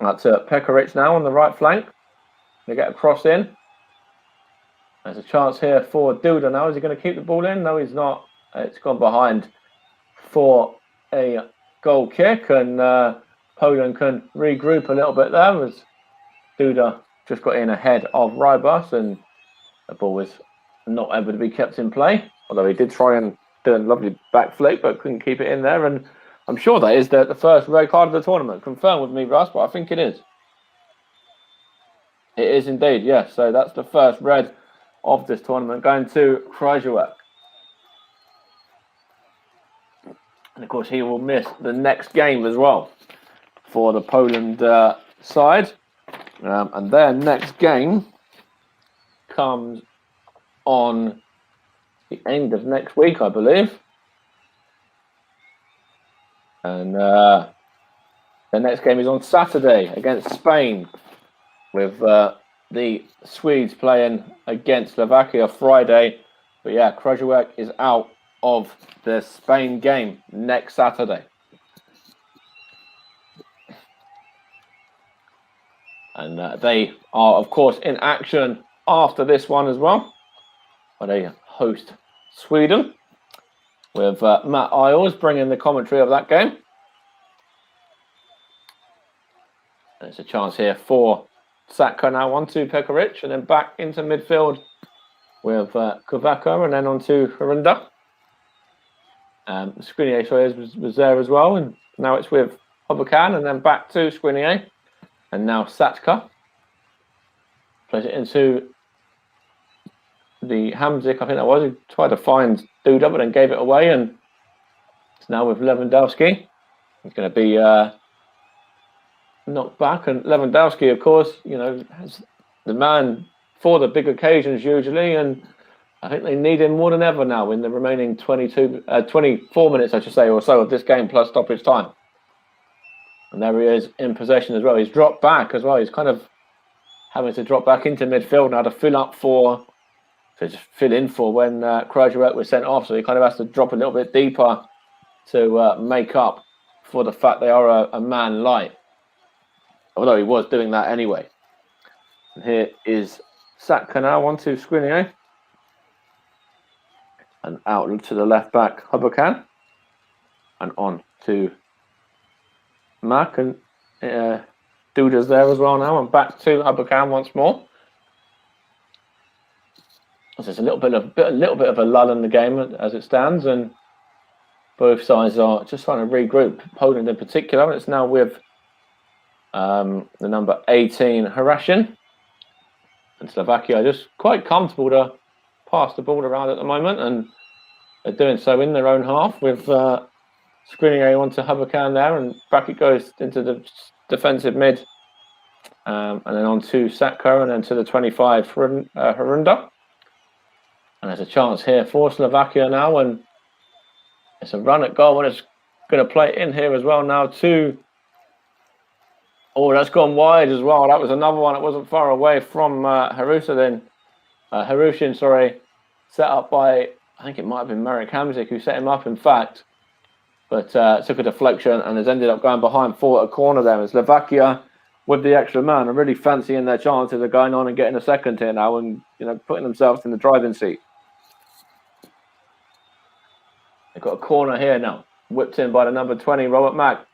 Speaker 2: that's Pekaric now on the right flank. They get a cross in. There's a chance here for Duda now. Is he going to keep the ball in? No, he's not. It's gone behind for a goal kick, and Poland can regroup a little bit there as Duda just got in ahead of Rybus, and the ball was not able to be kept in play. Although he did try and do a lovely back flick, but couldn't keep it in there. And I'm sure that is the first red card of the tournament. Confirm with me, Russ, but I think it is. It is indeed, yes. So that's the first red of this tournament going to Krajewak. And of course, he will miss the next game as well for the Poland side. And their next game comes on the end of next week, I believe. And the next game is on Saturday against Spain, with the Swedes playing against Slovakia Friday. But yeah, Krajewak is out of the Spain game next Saturday. And they are, of course, in action after this one as well, where they host Sweden, with Matt Isles bringing the commentary of that game. There's a chance here for Saka now onto Pekaric, and then back into midfield with Kovaka, and then onto Harunda. Skriniar was there as well, and now it's with Hobokan, and then back to Skriniar, and now Satka plays it into the Hamzik, I think that was, who tried to find Duda, but then gave it away, and it's now with Lewandowski. It's going to be knocked back, and Lewandowski, of course, has the man for the big occasions usually, and I think they need him more than ever now in the remaining 24 minutes, I should say, or so of this game, plus stoppage time. And there he is in possession as well. He's dropped back as well. He's kind of having to drop back into midfield now to just fill in for when Krajewak was sent off. So he kind of has to drop a little bit deeper to make up for the fact they are a man light. Although he was doing that anyway. And here is Satka now onto Skriniar. And out to the left back, Hobokan. And on to Mac, and Duda's there as well now, and back to Hobokan once more. So there's a little bit of a lull in the game as it stands, and both sides are just trying to regroup. Poland in particular, and it's now with the number 18 Harashin, and Slovakia are just quite comfortable to pass the ball around at the moment, and they're doing so in their own half with Skriniar onto Hobokan there, and back it goes into the defensive mid, and then on to Saka, and then to the 25 Harunda. And there's a chance here for Slovakia now, and it's a run at goal, and it's going to play it in here as well now to... Oh, that's gone wide as well. That was another one that wasn't far away from Harushin, set up by, I think it might have been Marek Hamzik who set him up, in fact. But took a deflection and has ended up going behind for a corner there. And Slovakia, with the extra man, are really fancying their chances of going on and getting a second here now, and putting themselves in the driving seat. They've got a corner here now, whipped in by the number 20, Robert Mack.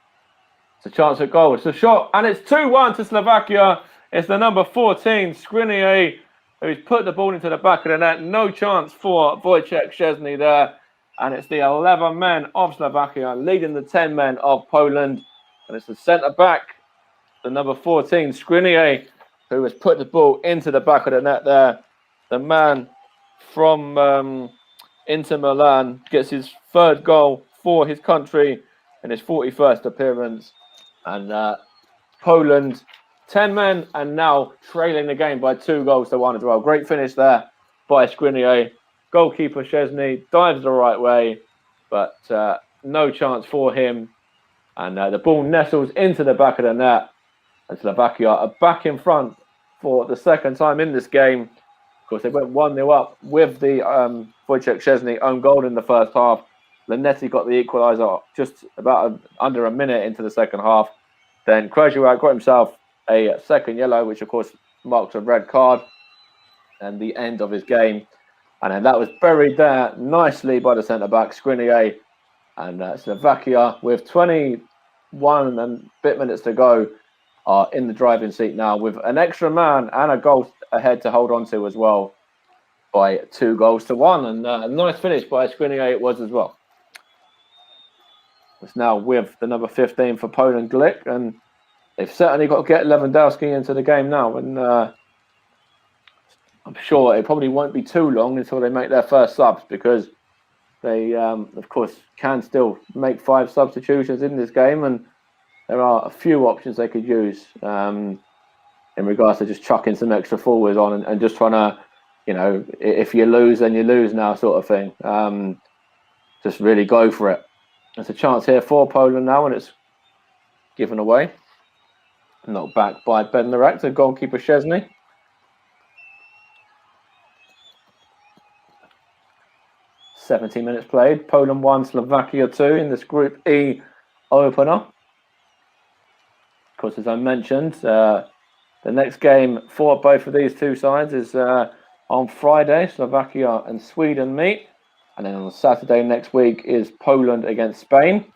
Speaker 2: It's a chance at goal. It's a shot, and it's 2-1 to Slovakia. It's the number 14, Skriniar, who's put the ball into the back of the net. No chance for Wojciech Szczesny there. And it's the 11 men of Slovakia leading the 10 men of Poland. And it's the centre-back, the number 14, Skriniar, who has put the ball into the back of the net there. The man from Inter Milan gets his third goal for his country in his 41st appearance. And Poland, 10 men, and now trailing the game by 2-1 as well. Great finish there by Skriniar. Goalkeeper Szczesny dives the right way, but no chance for him. And the ball nestles into the back of the net. And Slovakia are back in front for the second time in this game. Of course, they went 1-0 up with the Wojciech Szczesny own goal in the first half. Lanetti got the equaliser just about under a minute into the second half. Then Krajewak got himself a second yellow, which of course marks a red card and the end of his game. And then that was buried there nicely by the centre-back, Skriniar. And Slovakia, with 21 and a bit minutes to go, are in the driving seat now with an extra man and a goal ahead to hold on to as well. by 2-1, and a nice finish by Skriniar it was as well. It's now with the number 15 for Poland, Glick, and they've certainly got to get Lewandowski into the game now, and I'm sure it probably won't be too long until they make their first subs, because they, of course, can still make 5 substitutions in this game, and there are a few options they could use in regards to just chucking some extra forwards on and just trying to, if you lose, then you lose now sort of thing. Just really go for it. There's a chance here for Poland now, and it's given away. Knocked back by Bednarek to goalkeeper Szczesny. "70 minutes played. Poland 1, Slovakia 2 in this Group E opener. Of course, as I mentioned, the next game for both of these two sides is on Friday. Slovakia and Sweden meet. And then on Saturday next week is Poland against Spain.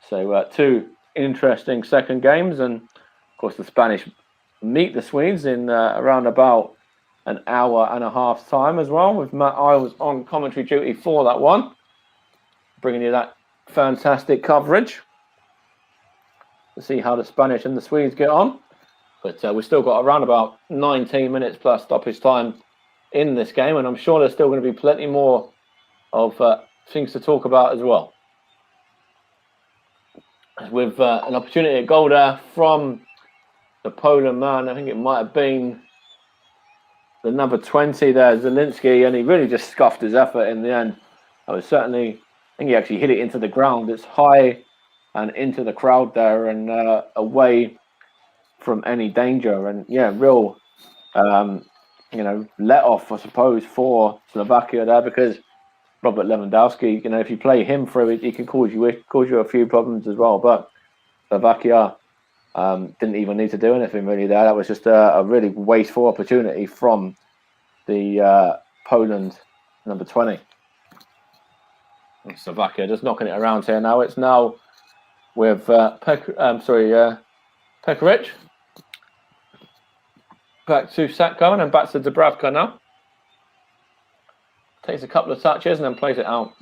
Speaker 2: So 2 interesting second games. And of course, the Spanish meet the Swedes in around about an hour and a half time as well, with Matt Isles on commentary duty for that one, bringing you that fantastic coverage to see how the Spanish and the Swedes get on. But we've still got around about 19 minutes plus stoppage time in this game, and I'm sure there's still going to be plenty more of things to talk about as well. With an opportunity at goal there from the Poland man, I think it might have been the number 20 there, Zielinski, and he really just scuffed his effort in the end. I think he actually hit it into the ground. It's high and into the crowd there, and away from any danger. And yeah, real, let off, I suppose, for Slovakia there, because Robert Lewandowski, if you play him through it, he can cause you a few problems as well. But Slovakia didn't even need to do anything really there. That was just a really wasteful opportunity from the Poland number 20. And Slovakia just knocking it around here now. It's now with Pekaric. Back to Satko and then back to Dubravka now. Takes a couple of touches and then plays it out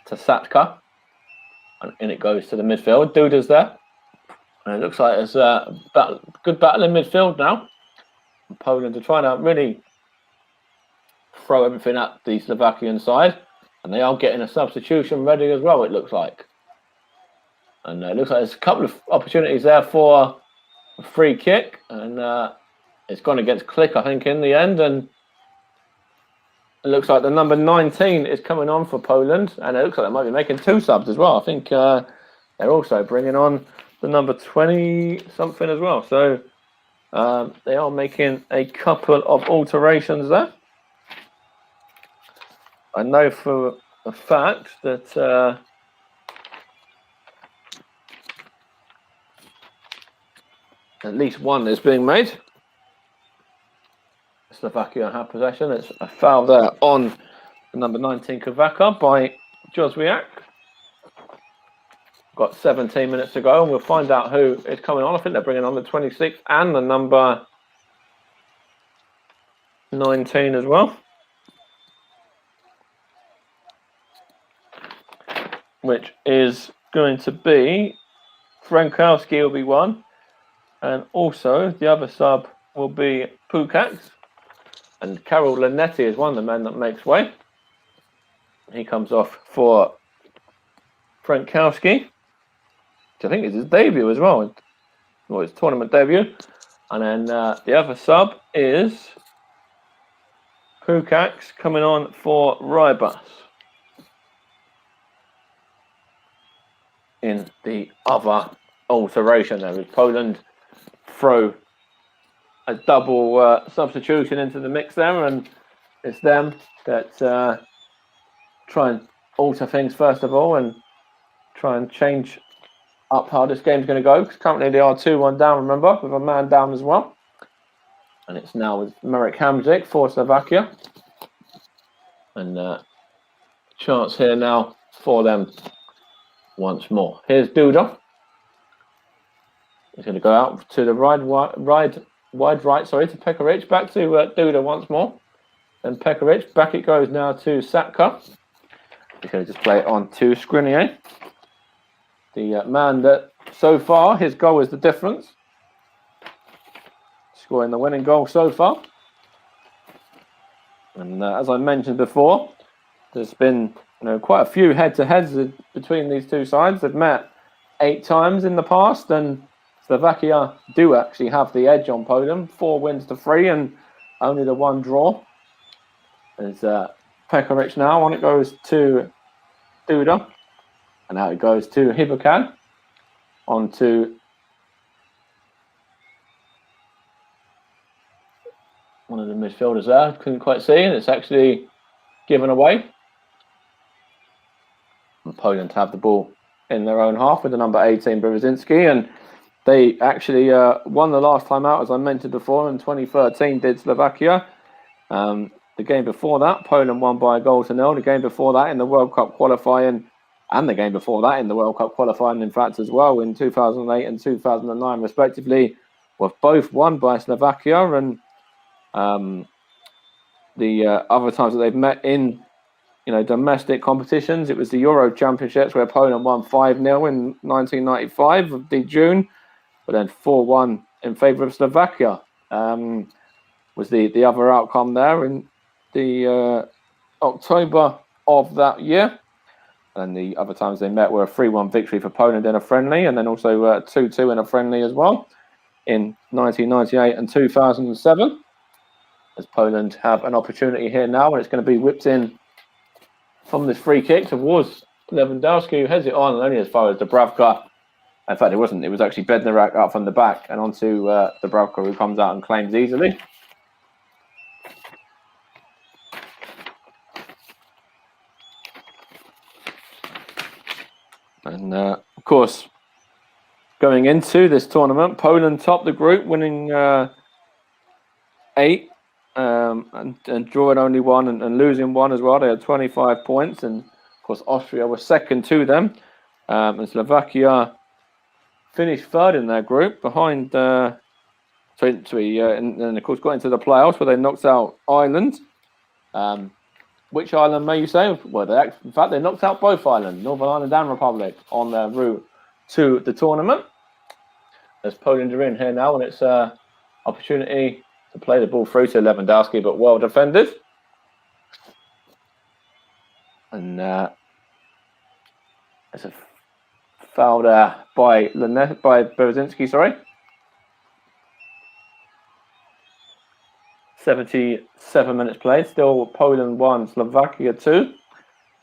Speaker 2: to Satka. And in it goes to the midfield. Duda's there. And it looks like there's a good battle in midfield now. And Poland are trying to really throw everything at the Slovakian side. And they are getting a substitution ready as well, it looks like. And it looks like there's a couple of opportunities there for a free kick. And it's gone against Klick, I think, in the end. And it looks like the number 19 is coming on for Poland. And it looks like they might be making 2 subs as well. I think they're also bringing on the number 20-something as well. So they are making a couple of alterations there. I know for a fact that at least one is being made. Slovakia have possession. It's a foul there on the number 19 Kavaka by Jozwiak. Got 17 minutes to go, and we'll find out who is coming on. I think they're bringing on the 26 and the number 19 as well, which is going to be Frankowski will be one, and also the other sub will be Pukax, and Karol Linetti is one of the men that makes way. He comes off for Frankowski, which I think is his debut as well, or his tournament debut. And then the other sub is Pukax coming on for Rybas in the other alteration there, with Poland throw a double substitution into the mix there, and it's them that try and alter things first of all and try and change up how this game's going to go, because currently they are 2-1 down, remember, with a man down as well. And it's now with Marek Hamzik for Slovakia. And chance here now for them once more. Here's Duda. He's going to go out to the wide right, to Pekaric. Back to Duda once more. and Pekaric. Back it goes now to Satka. He's going to just play it on to Skriniar. The man that so far, his goal is the difference. Scoring the winning goal so far. And as I mentioned before, there's been quite a few head-to-heads between these two sides. They've met 8 times in the past, and Slovakia do actually have the edge on Poland. 4 wins to 3 and only the 1 draw. There's Pekaric now. On it goes to Duda. And now it goes to Hibakan. On to one of the midfielders there. Couldn't quite see, and it's actually given away. And Poland have the ball in their own half with the number 18, Brzezinski, and they actually won the last time out, as I mentioned before, in 2013 did Slovakia. The game before that, Poland won by a goal to 0. The game before that in the World Cup qualifying, and the game before that in the World Cup qualifying, in fact, as well, in 2008 and 2009, respectively, were both won by Slovakia. And the other times that they've met in domestic competitions, it was the Euro Championships where Poland won 5-0 in 1995 of the June, but then 4-1 in favour of Slovakia was the other outcome there in the October of that year. And the other times they met were a 3-1 victory for Poland in a friendly, and then also 2-2 in a friendly as well in 1998 and 2007. As Poland have an opportunity here now, and it's going to be whipped in from this free kick towards Lewandowski, who heads it on, and only as far as Dubravka. In fact, it wasn't. It was actually Bednarek up from the back and onto Dubravka, who comes out and claims easily. And, of course, going into this tournament, Poland topped the group, winning 8 and drawing only 1 and losing 1 as well. They had 25 points. And, of course, Austria was second to them. And Slovakia finished third in their group behind and, of course, got into the playoffs where they knocked out Ireland. Which island may you say? Well, in fact, they knocked out both islands, Northern Ireland and Republic, on their route to the tournament. As Poland are in here now, and it's an opportunity to play the ball through to Lewandowski, but well defended. And it's a foul there by Brzezinski, sorry. 77 minutes played, still Poland 1, Slovakia 2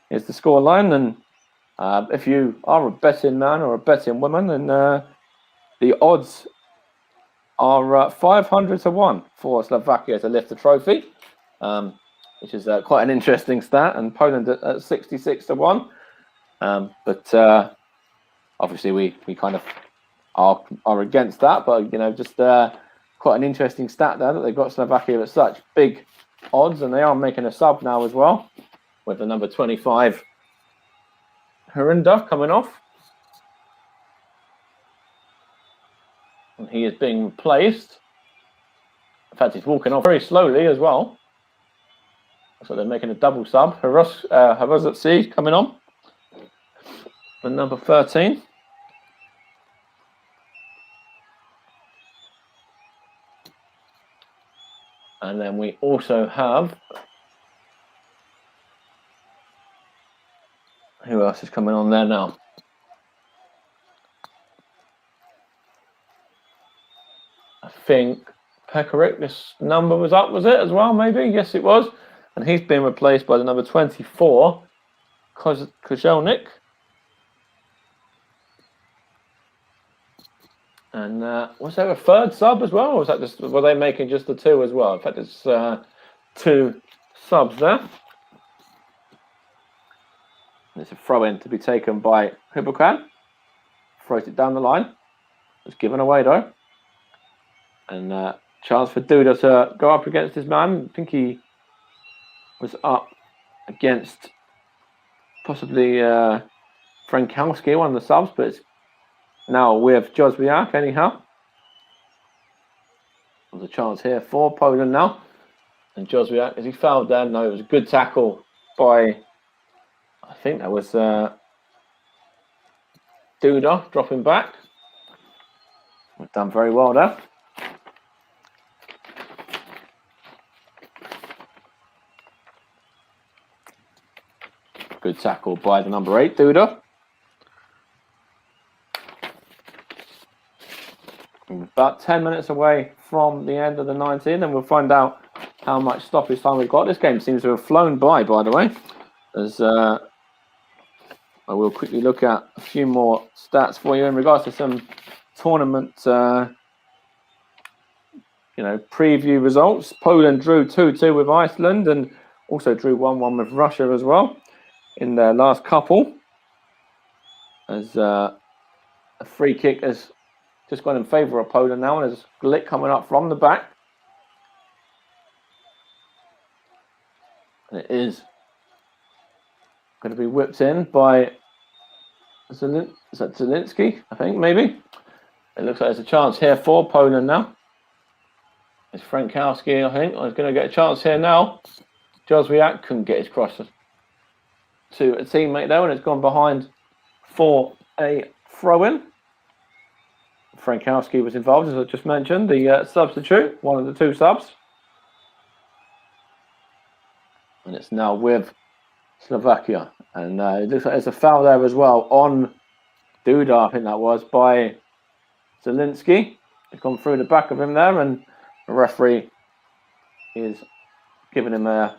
Speaker 2: is the scoreline. And if you are a betting man or a betting woman, then the odds are 500 to 1 for Slovakia to lift the trophy, which is quite an interesting stat, and Poland at 66 to 1. But obviously we kind of are against that, but just quite an interesting stat there that they've got Slovakia at such big odds, and they are making a sub now as well with the number 25 Hrinda coming off, and he is being replaced. In fact, he's walking off very slowly as well, so they're making a double sub. Haruzatsi coming on for number 13. And then we also have, who else is coming on there now? I think Pekaric, this number was up, was it as well, maybe? Yes, it was. And he's been replaced by the number 24, Kozelnik. And was there a third sub as well, or was that just, were they making just the 2 as well? In fact, it's 2 subs there. There's a throw-in to be taken by Hibakan. Throws it down the line. It's given away though. And chance for Duda to go up against his man. I think he was up against possibly Frankowski, one of the subs, but it's now with Jozwiak, anyhow. There's a chance here for Poland now. And Joswiak, as he fouled there, no, it was a good tackle by, I think that was Duda dropping back. We've done very well there. Good tackle by the number 8, Duda. About 10 minutes away from the end of the 19, and we'll find out how much stoppage time we've got. This game seems to have flown by the way. As I will quickly look at a few more stats for you in regards to some tournament, preview results. Poland drew 2-2 with Iceland and also drew 1-1 with Russia as well in their last couple. As a free kick has just gone in favour of Poland now, and there's Glick coming up from the back. And it is going to be whipped in by Zielinski, I think, maybe. It looks like there's a chance here for Poland now. It's Frankowski, I think, is going to get a chance here now. Joswiak couldn't get his cross to a teammate there, and it's gone behind for a throw-in. Frankowski was involved, as I just mentioned, the substitute, one of the two subs. And it's now with Slovakia. And it looks like there's a foul there as well on Duda, I think that was, by Zielinski. It's gone through the back of him there, and the referee is giving him I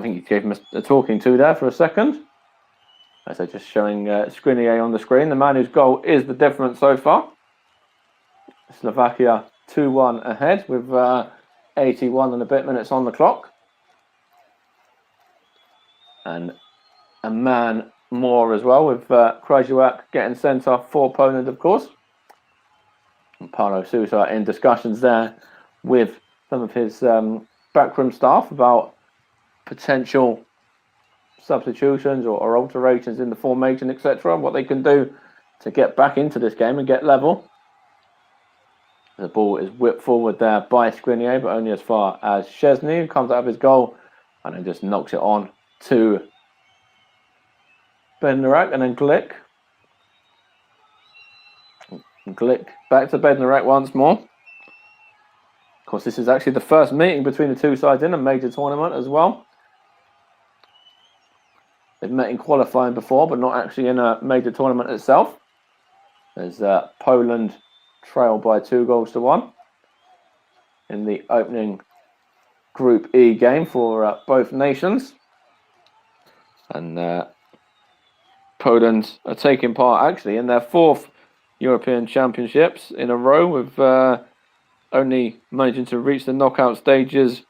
Speaker 2: think he gave him a talking to there for a second. As they're just showing Skriniar on the screen, the man whose goal is the difference so far. Slovakia 2-1 ahead with 81 and a bit minutes on the clock. And a man more as well, with Krajewak getting sent off for Poland, of course. And Paulo Sousa in discussions there with some of his backroom staff about potential substitutions or alterations in the formation, etc., what they can do to get back into this game and get level. The ball is whipped forward there by Skriniar, but only as far as Szczesny, who comes out of his goal and then just knocks it on to Bednarek, and then Glick. Glick back to Bednarek once more. Of course, this is actually the first meeting between the two sides in a major tournament as well. They've met in qualifying before, but not actually in a major tournament itself. As Poland trail by 2-1 in the opening Group E game for both nations. And Poland are taking part actually in their 4th European Championships in a row, with only managing to reach the knockout stages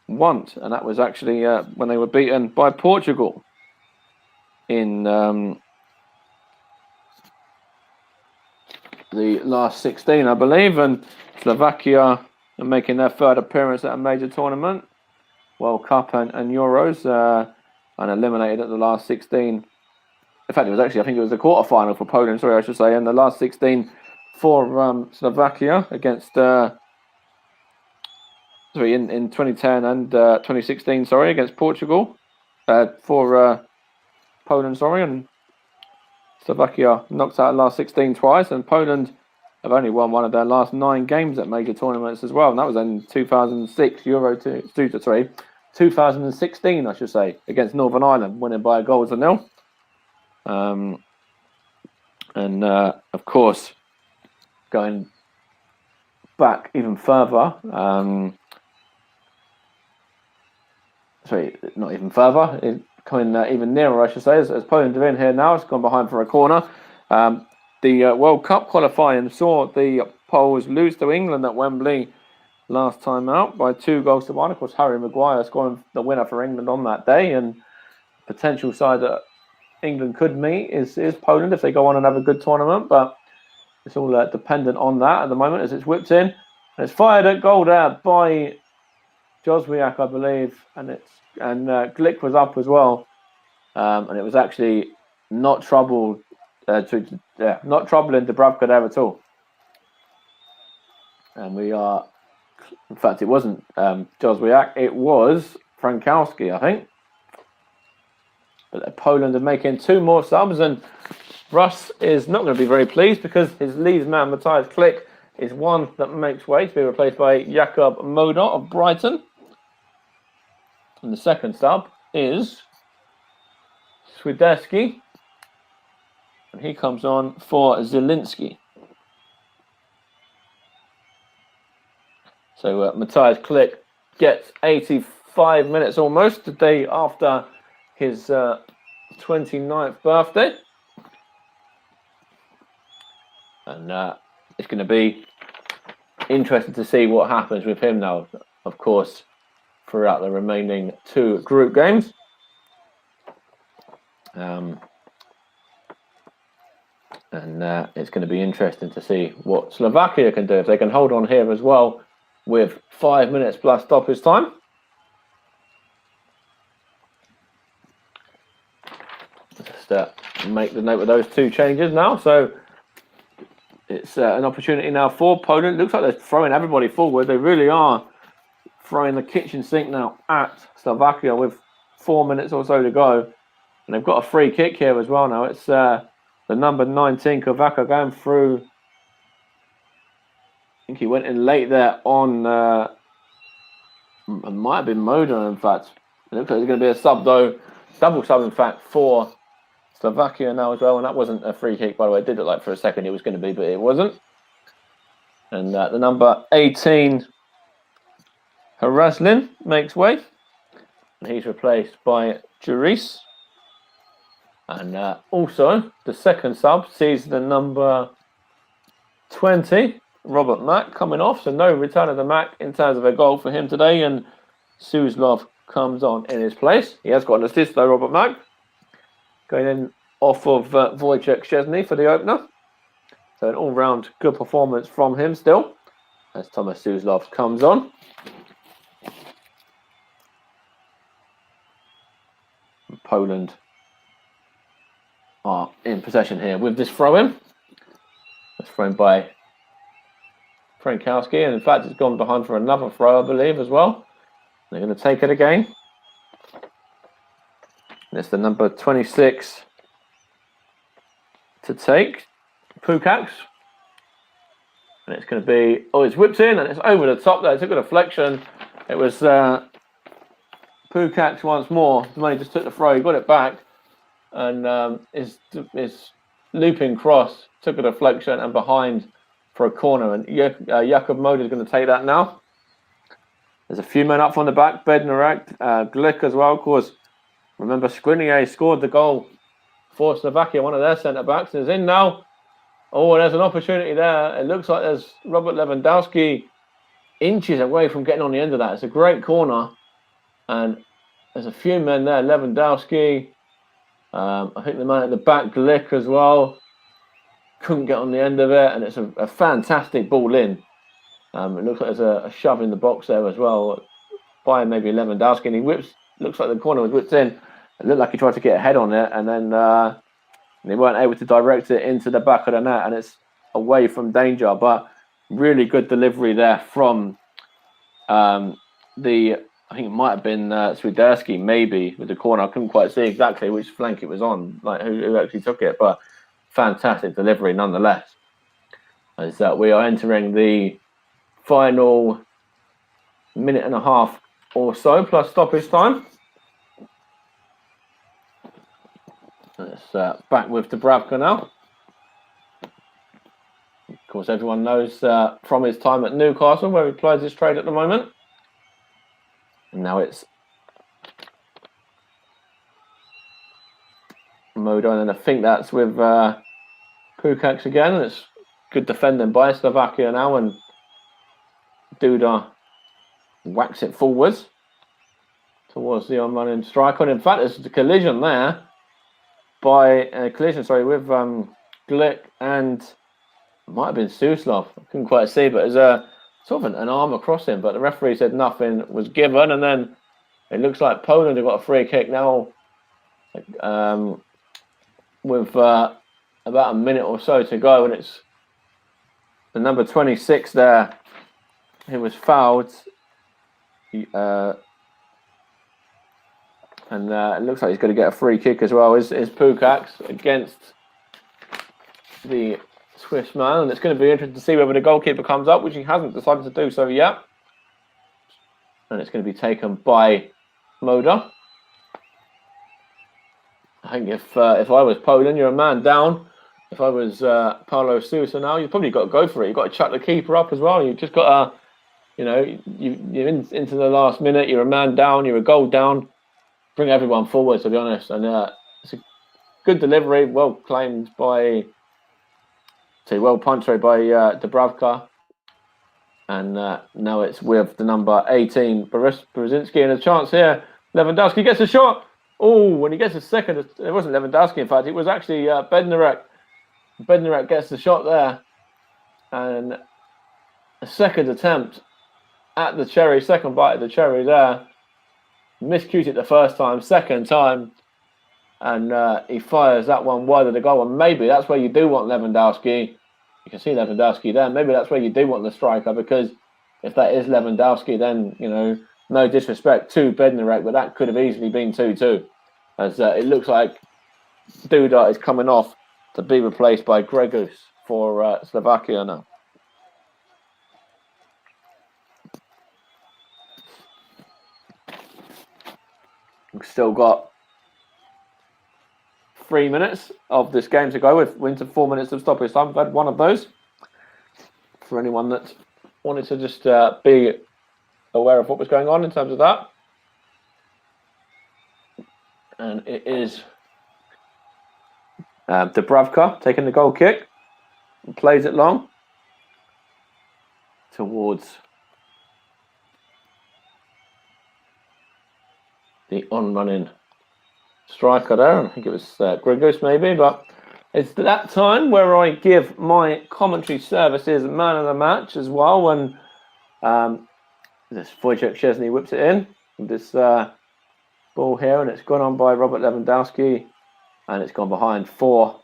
Speaker 2: once, and that was actually when they were beaten by Portugal in the last 16, I believe. And Slovakia are making their 3rd appearance at a major tournament, World Cup and Euros, and eliminated at the last 16. In fact, I think it was the quarter-final for Poland, sorry, I should say, and the last 16 for Slovakia against, in 2010 and 2016, against Portugal, for Poland, and Slovakia knocked out the last 16 twice, and Poland have only won one of their last 9 games at major tournaments as well, and that was in 2006, 2016, I should say, against Northern Ireland, winning by a goal to 0. Of course, going back even further, not even further, coming even nearer, I should say, as Poland are in here now. It's gone behind for a corner. The World Cup qualifying saw the Poles lose to England at Wembley last time out by 2-1. Of course, Harry Maguire scoring the winner for England on that day, and potential side that England could meet is Poland if they go on and have a good tournament, but it's all dependent on that at the moment as it's whipped in. And it's fired at goal there by Joswiak, I believe, and Glick was up as well, and it was actually not troubling Dubravka there at all. And we are In fact, it wasn't Jozwiak, it was Frankowski, I think. But Poland are making 2 more subs, and Russ is not going to be very pleased because his Leeds man, Matthias Klick, is one that makes way to be replaced by Jakub Moder of Brighton. And the second sub is Swiderski, and he comes on for Zielinski. So Matthias Klick gets 85 minutes almost the day after his 29th birthday. And it's going to be interesting to see what happens with him now, of course, throughout the remaining 2 group games. And it's going to be interesting to see what Slovakia can do, if they can hold on here as well with 5 minutes plus stoppage time. Just make the note of those 2 changes now. So it's an opportunity now for Poland. Looks like they're throwing everybody forward. They really are throwing the kitchen sink now at Slovakia with 4 minutes or so to go. And they've got a free kick here as well now. It's the number 19, Kovaka, going through. I think he went in late there on, it might have been Moder, in fact. It looks like there's going to be a sub, though. Double sub, in fact, for Slovakia now as well. And that wasn't a free kick, by the way. It did look like for a second it was going to be, but it wasn't. And the number 18, Haraslin, makes way. And he's replaced by Juris. And also, the second sub sees the number 20, Robert Mack, coming off. So no return of the Mack in terms of a goal for him today. And Suslov comes on in his place. He has got an assist though, Robert Mack. Going in off of Wojciech Szczesny for the opener. So an all-round good performance from him still, as Thomas Suslov comes on. Poland are in possession here with this throw-in. It's thrown by Frankowski, and in fact it's gone behind for another throw, I believe, as well. They're going to take it again. And it's the number 26 to take, Pukacs. And it's going to be, it's whipped in and it's over the top there. It took a deflection. It was Pukacs once more. He just took the throw, he got it back. And his looping cross took a deflection and behind for a corner. And Jakub Moder is going to take that now. There's a few men up from the back. Bednarek, Glick as well, of course. Remember, Skriniar scored the goal for Slovakia, one of their centre-backs. Is in now. Oh, there's an opportunity there. It looks like there's Robert Lewandowski inches away from getting on the end of that. It's a great corner. And there's a few men there. Lewandowski. I think the man at the back, Glick as well. Couldn't get on the end of it. And it's a fantastic ball in. It looks like there's a shove in the box there as well by maybe Lewandowski. And he whips, looks like the corner was whipped in. It looked like he tried to get a head on it. And then they weren't able to direct it into the back of the net. And it's away from danger. But really good delivery there from I think it might have been Swiderski, maybe, with the corner. I couldn't quite see exactly which flank it was on, like who actually took it. But fantastic delivery nonetheless. As we are entering the final minute and a half or so, plus stoppage time. It's back with Dubravka now. Of course, everyone knows from his time at Newcastle, where he plies his trade at the moment. And now it's Moder, and I think that's with Pukacs again. And it's good defending by Slovakia now, and Duda whacks it forwards towards the on-running striker. And in fact, there's a collision there with Glick and it might have been Suslov. I couldn't quite see, but there's a sort of an arm across him. But the referee said nothing was given, and then it looks like Poland have got a free kick now, with about a minute or so to go, and it's the number 26 there, he was fouled. And it looks like he's going to get a free kick as well. Is Pukac against the Swiss man, and it's going to be interesting to see whether the goalkeeper comes up, which he hasn't decided to do so yet. And it's going to be taken by Moda. I think if I was Poland, you're a man down. If I was Paulo Sousa now, you've probably got to go for it. You've got to chuck the keeper up as well. You've just got to, you're into the last minute. You're a man down. You're a goal down. Bring everyone forward, to be honest. And it's a good delivery, well claimed by, well punched by Dubravka. And now it's with the number 18, Brzezinski, and a chance here. Lewandowski gets a shot. Oh, when he gets a second, it wasn't Lewandowski, in fact, it was actually Bednarek. Bednarek gets the shot there. And a second attempt at the cherry, second bite of the cherry there. Miscued it the first time, second time. And he fires that one wide of the goal. And maybe that's where you do want Lewandowski. You can see Lewandowski there. Maybe that's where you do want the striker, because if that is Lewandowski, then, no disrespect to Bednarek, but that could have easily been 2-2. As it looks like Duda is coming off to be replaced by Gregus for Slovakia now. We've still got 3 minutes of this game to go. We're into 4 minutes of stoppage time. We've had one of those. For anyone that wanted to just be aware of what was going on in terms of that. And it is Dubravka taking the goal kick. And plays it long towards the on-running striker there. I think it was Gregus maybe, but it's that time where I give my commentary services man of the match as well. And this Wojciech Szczesny whips it in with this ball here, and it's gone on by Robert Lewandowski, and it's gone behind for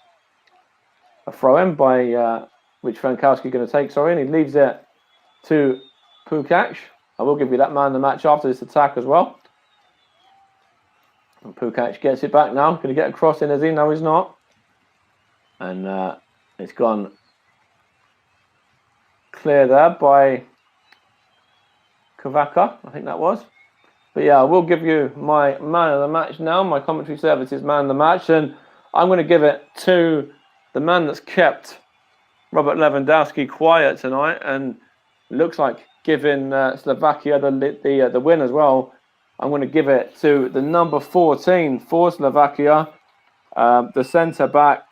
Speaker 2: a throw-in by which Frankowski going to take, and he leaves it to Pukac. I will give you that man of the match after this attack as well. And Pukac gets it back now. Going to get a cross in, is he? No, he's not. And it's gone clear there by Kavaka, I think that was. But yeah, I will give you my man of the match now. My commentary services man of the match. And I'm going to give it to the man that's kept Robert Lewandowski quiet tonight, and looks like giving Slovakia the win as well. I'm going to give it to the number 14 for Slovakia, the centre-back,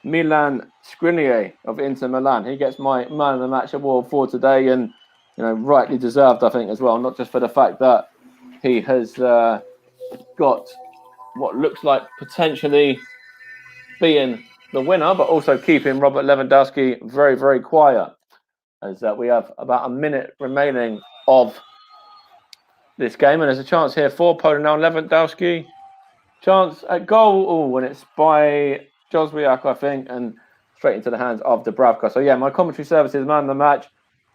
Speaker 2: Milan Skriniar of Inter Milan. He gets my man of the match award for today, and rightly deserved, I think, as well. Not just for the fact that he has got what looks like potentially being the winner, but also keeping Robert Lewandowski very, very quiet. As we have about a minute remaining of this game, and there's a chance here for Poland now. Lewandowski, chance at goal. Oh, and it's by Jozwiak, I think, and straight into the hands of Dubravka. So yeah, my commentary services man of the match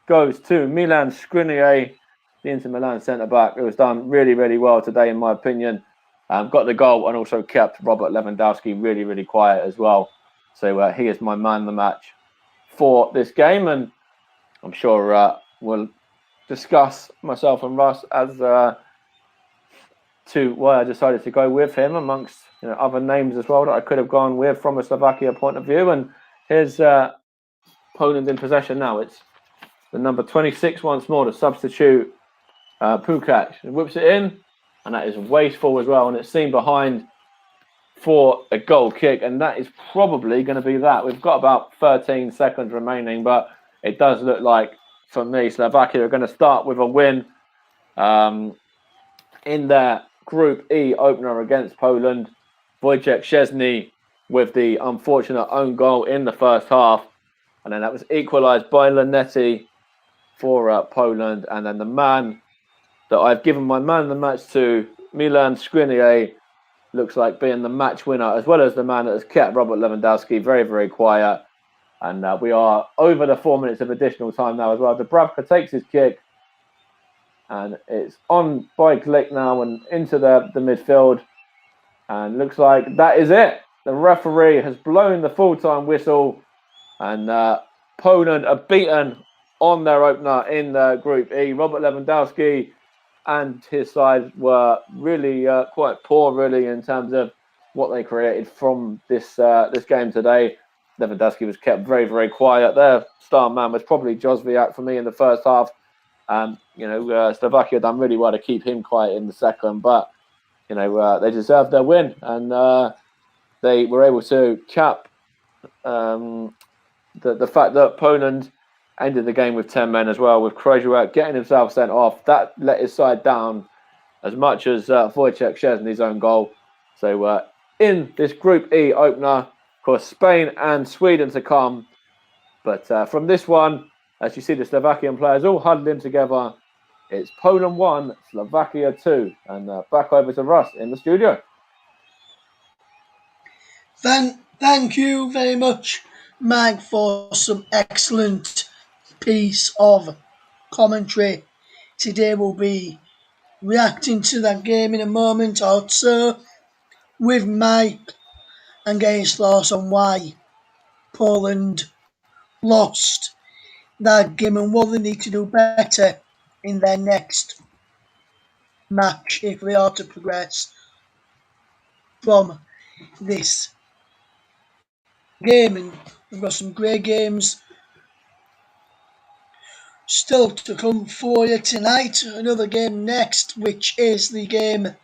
Speaker 2: goes to Milan Skriniar, the Inter Milan centre-back. It was done really, really well today, in my opinion. Got the goal and also kept Robert Lewandowski really, really quiet as well. So he is my man of the match for this game, and I'm sure we'll discuss, myself and Russ, as to why I decided to go with him amongst other names as well that I could have gone with from a Slovakia point of view. And here's Poland in possession now. It's the number 26 once more, to substitute Pukac. He whips it in, and that is wasteful as well, and it's seen behind for a goal kick, and that is probably going to be that. We've got about 13 seconds remaining, but it does look like, for me, Slovakia are going to start with a win in their Group E opener against Poland. Wojciech Szczesny with the unfortunate own goal in the first half, and then that was equalised by Lanetti for Poland. And then the man that I've given my man of the match to, Milan Skriniar, looks like being the match winner, as well as the man that has kept Robert Lewandowski very, very quiet. And we are over the 4 minutes of additional time now as well. Dubravka takes his kick, and it's on by Glick now and into the midfield. And looks like that is it. The referee has blown the full-time whistle, and Poland are beaten on their opener in Group E. Robert Lewandowski and his side were really quite poor, really, in terms of what they created from this game today. Lewandowski was kept very, very quiet. Their star man was probably Jozwiak for me in the first half. Slovakia done really well to keep him quiet in the second, but they deserved their win, and they were able to cap the fact that Poland ended the game with 10 men as well, with Krajewak getting himself sent off. That let his side down as much as Wojciech Szczesny's own goal. So in this Group E opener, of course, Spain and Sweden to come. But from this one, as you see the Slovakian players all huddling together, it's Poland 1, Slovakia 2. And back over to Russ in the studio.
Speaker 1: Thank you very much, Mike, for some excellent piece of commentary. Today we'll be reacting to that game in a moment or so with Mike and getting his thoughts on why Poland lost that game and what they need to do better in their next match if they are to progress from this game. And we've got some great games still to come for you tonight. Another game next, which is the game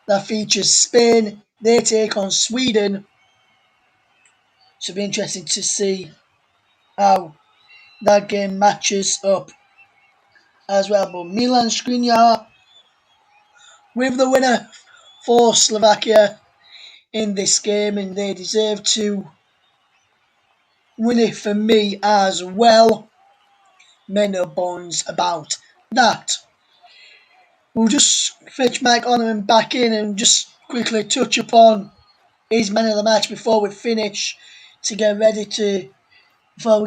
Speaker 1: that features Spain. They take on Sweden. So it'll be interesting to see how that game matches up as well. But Milan Skriniar with the winner for Slovakia in this game, and they deserve to win it for me as well. Make no bones about that. We'll just fetch Mike Onham back in and just quickly touch upon his man of the match before we finish to get ready to go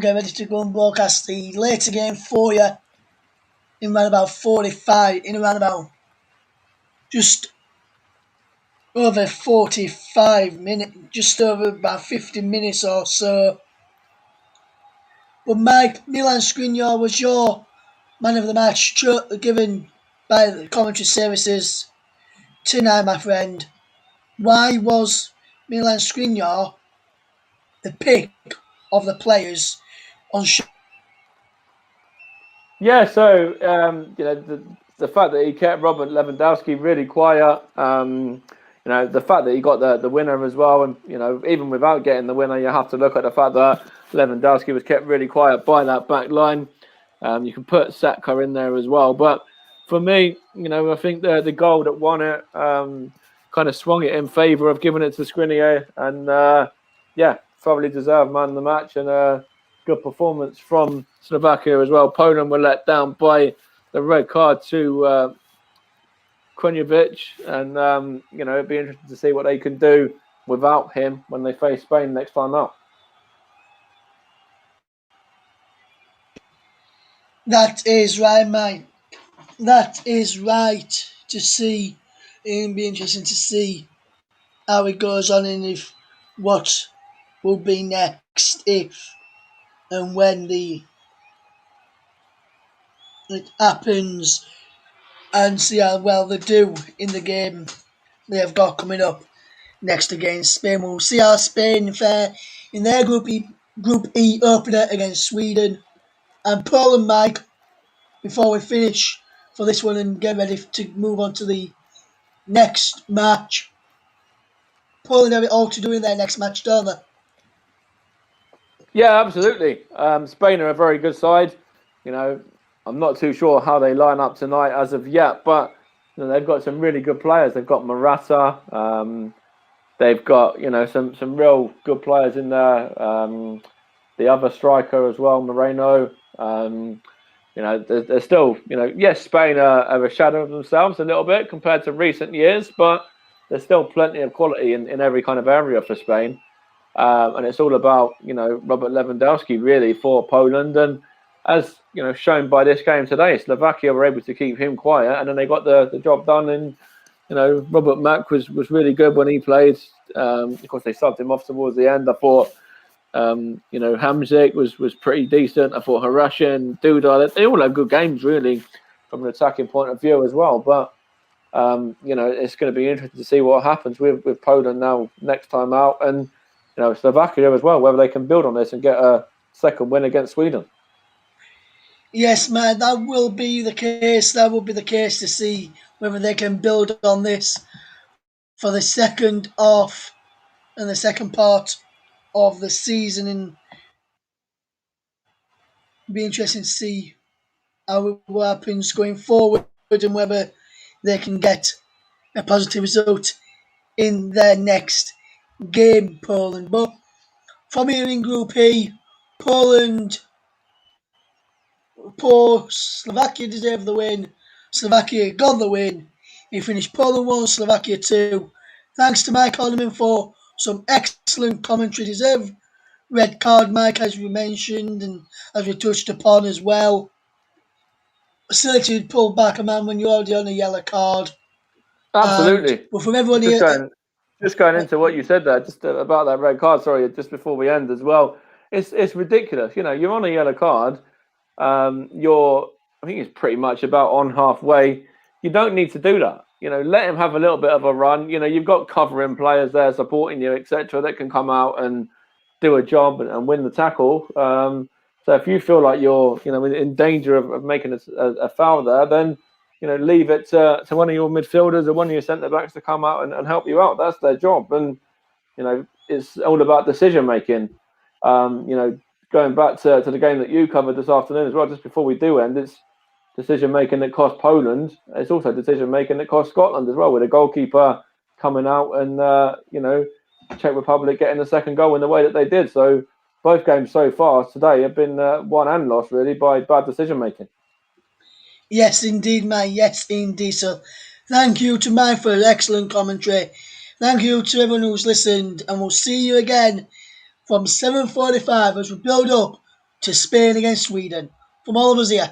Speaker 1: and broadcast the later game for you in around about 45, in around about just over 45 minutes, just over about 50 minutes or so. But Mike, Milan Skriniar was your man of the match given by the commentary services tonight, my friend. Why was Milan Skriniar the pick of the players on show?
Speaker 2: Yeah, so the fact that he kept Robert Lewandowski really quiet, the fact that he got the winner as well, and even without getting the winner, you have to look at the fact that Lewandowski was kept really quiet by that back line. You can put Saka in there as well, but for me, I think the goal that won it kind of swung it in favour of giving it to Skriniar, and probably deserved man of the match and good performance from Slovakia as well. Poland were let down by the red card to Krajewak, and it'd be interesting to see what they can do without him when they face Spain next time up.
Speaker 1: That is right, mate. That is right to see. It'll be interesting to see how it goes on and if what will be next if and when it happens, and see how well they do in the game they have got coming up next against Spain. We'll see how Spain fare in their Group E opener against Sweden. And Poland, Mike, before we finish for this one and get ready to move on to the next match. Poland have it all to do in their next match, don't they?
Speaker 2: Yeah, absolutely. Spain are a very good side. I'm not too sure how they line up tonight as of yet, but they've got some really good players. They've got Morata. They've got some real good players in there. The other striker as well, Moreno. They're still yes, Spain are a shadow of themselves a little bit compared to recent years, but there's still plenty of quality in every kind of area for Spain. And it's all about Robert Lewandowski really for Poland. And as shown by this game today. Slovakia were able to keep him quiet, and then they got the job done. And Robert Mack was really good when he played. Of course, they subbed him off towards the end. I thought, Hamzik was pretty decent. I thought Harashin, Duda, they all had good games, really, from an attacking point of view as well. But, it's going to be interesting to see what happens with Poland now next time out. And, Slovakia as well, whether they can build on this and get a second win against Sweden.
Speaker 1: Yes, man, that will be the case. That will be the case to see whether they can build on this for the second half and the second part of the season. And it'll be interesting to see how it happens going forward and whether they can get a positive result in their next game, Poland. But from here in Group E, Poland, poor Slovakia deserved the win. Slovakia got the win. He finished Poland 1, Slovakia 2. Thanks to Mike Alderman for some excellent commentary. Deserved red card, Mike, as we mentioned, and as we touched upon as well. Silly to pull back a man when you're already on a yellow card.
Speaker 2: Absolutely.
Speaker 1: But from everyone
Speaker 2: Just
Speaker 1: here,
Speaker 2: going into what you said there, just about that red card. Sorry, just before we end as well, it's ridiculous. You're on a yellow card. I think it's pretty much about on halfway. You don't need to do that. Let him have a little bit of a run. You've got covering players there supporting you, etc., that can come out and do a job and win the tackle. So if you feel like you're, in danger of making a foul there, then leave it to one of your midfielders or one of your centre backs to come out and help you out. That's their job, and it's all about decision making. Going back to the game that you covered this afternoon as well, just before we do end, it's decision making that cost Poland. It's also decision making that cost Scotland as well, with a goalkeeper coming out and Czech Republic getting the second goal in the way that they did. So both games so far today have been won and lost really by bad decision making.
Speaker 1: yes, indeed, man. Yes, indeed. So, thank you to Mike for excellent commentary. Thank you to everyone who's listened, and we'll see you again from 7:45 as we build up to Spain against Sweden. From all of us here